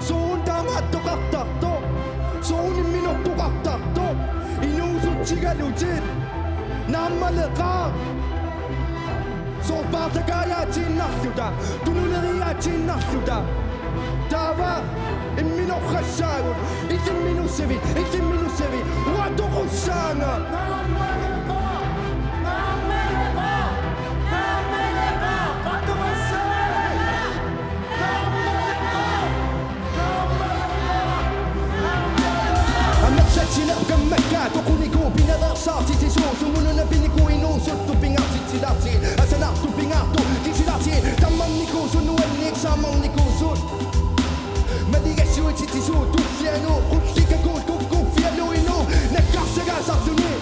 Speaker 1: Sorun taamaattoqartarto Sorun imminortuqartarto Inuusutsigalutit Naammaleqaa Sorpaartakaayaatinnarluta Tunuleriaatinnarluta Taava imminorqassaagut Isimminussevit Uatoqussaanga Kammakka tokuniku pinaversaati tisuusumununa piniku inuusuttu pingartitsilati asanartu pingartu tisilati tammamniku sunuelnik saammarnikuusut maligassuutitisuut tuffianu qullikakuut kukkuuffialuinu nakkarsagaasartuni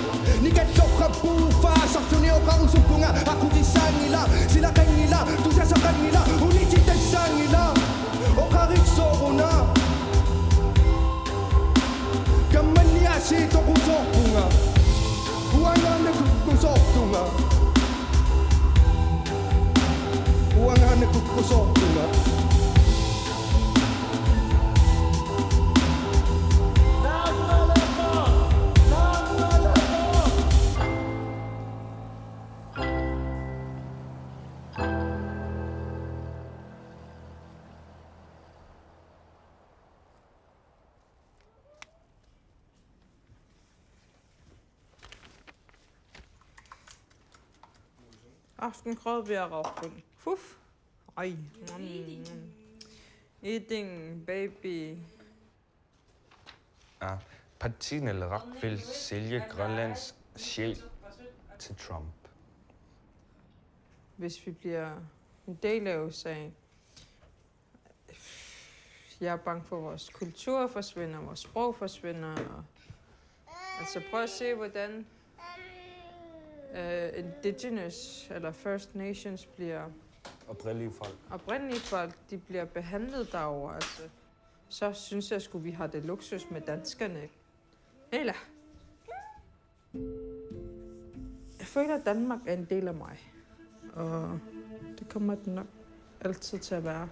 Speaker 1: nikallorrappuufaasartuni oqarusuppunga aqutissaangila silaqangila tusasaqangila unititassaangila oqaritsooruna Kamaniasi tokusortunga Uangane kukusortunga Uangane kukusortunga
Speaker 16: Aftengrød bliver råbt. Fuf. Ej. Eating, baby.
Speaker 18: Ja, Partiet vil sælge Grønlands sjæl til Trump.
Speaker 16: Hvis vi bliver en del af USA. Jeg er bange for, at vores kultur forsvinder, vores sprog forsvinder. Altså prøv at se, hvordan indigenous eller First Nations bliver oprindelige folk, de bliver behandlet derovre. Altså, så synes jeg sgu, vi har det luksus med danskerne. Eller? Jeg føler, at Danmark er en del af mig. Og det kommer den nok altid til at være.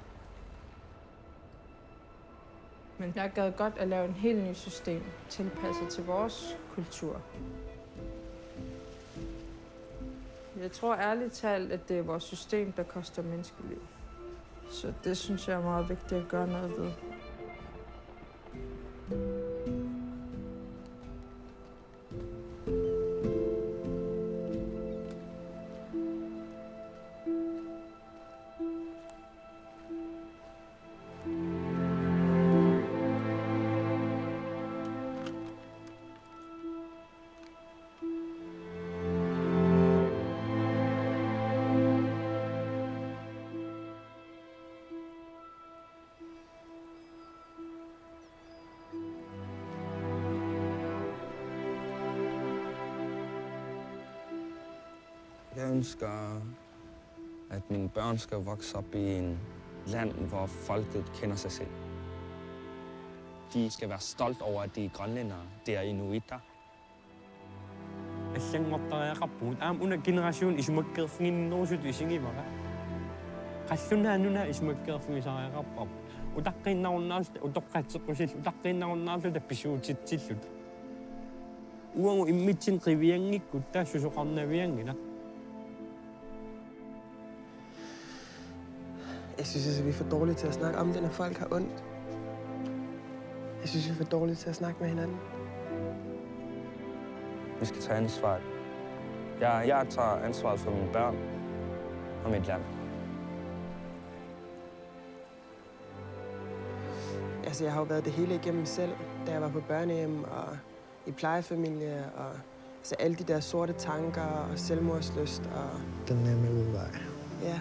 Speaker 16: Men jeg gad godt at lave en helt ny system, tilpasset til vores kultur. Jeg tror ærligt talt, at det er vores system, der koster menneskeliv. Så det synes jeg er meget vigtigt at gøre noget ved.
Speaker 2: Jeg ønsker, at mine børn skal vokse op i en land, hvor folket kender sig selv. De skal være stolt over, at de er grønlændere. Det er inuitter.
Speaker 8: Assangortariaqarput aam una generation isumakkeerfinginnerusut isingimara. Qallunaa nuna isumakkeerfingisariaqarpap.
Speaker 4: Udaqqinnarunnaarlut utoqqatseqqusil utaqqinarunnaarlut pisuutitsillut. Uangu immitsin qiviangikkut taassusoqarnaviangila.
Speaker 13: Jeg synes altså, vi er for dårlige til at snakke om det, når folk har ondt. Jeg synes, vi er for dårlige til at snakke med hinanden.
Speaker 2: Vi skal tage ansvar. Jeg tager ansvaret for mine børn og mit land.
Speaker 13: Altså, jeg har jo været det hele igennem selv, da jeg var på børnehjem og i plejefamilie, og altså, alle de der sorte tanker og selvmordslyst og...
Speaker 9: Den nemme udvej.
Speaker 13: Ja.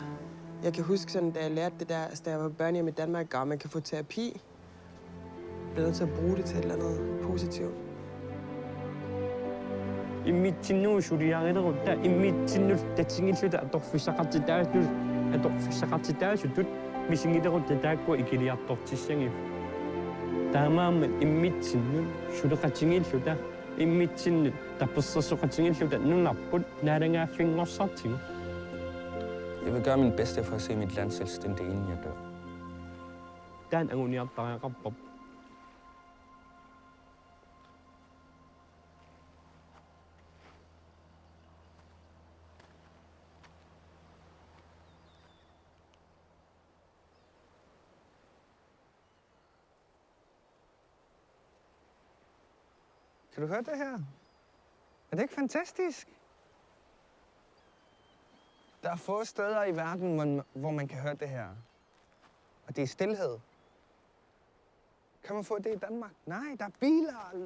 Speaker 13: Jeg kan huske sådan, da jeg lærte det der, altså, da jeg var på børnehjem i Danmark, og man kan få terapi. Jeg bliver nødt til at bruge det til et eller andet positivt.
Speaker 4: Immitsinnuussuliarillerutta immitsinnul tatsingiluta atorfissaqartitaaslut atorfissaqartitaasutut misingillerutta taakku ikiliartortissangif. Taamaammat immitsinnul suleqatingilluta immitsinnut tappersersoqatingilluta nunarput naalangaaffingorsartigu.
Speaker 2: Jeg vil gøre mit bedste for at se mit land selvstændigt, inden jeg dør.
Speaker 4: Taan anguniartariaqarpop.
Speaker 2: Kan du høre det her? Er det ikke fantastisk? Der er få steder i verden, hvor man kan høre det her. Og det er stilhed. Kan man få det i Danmark? Nej, der er biler og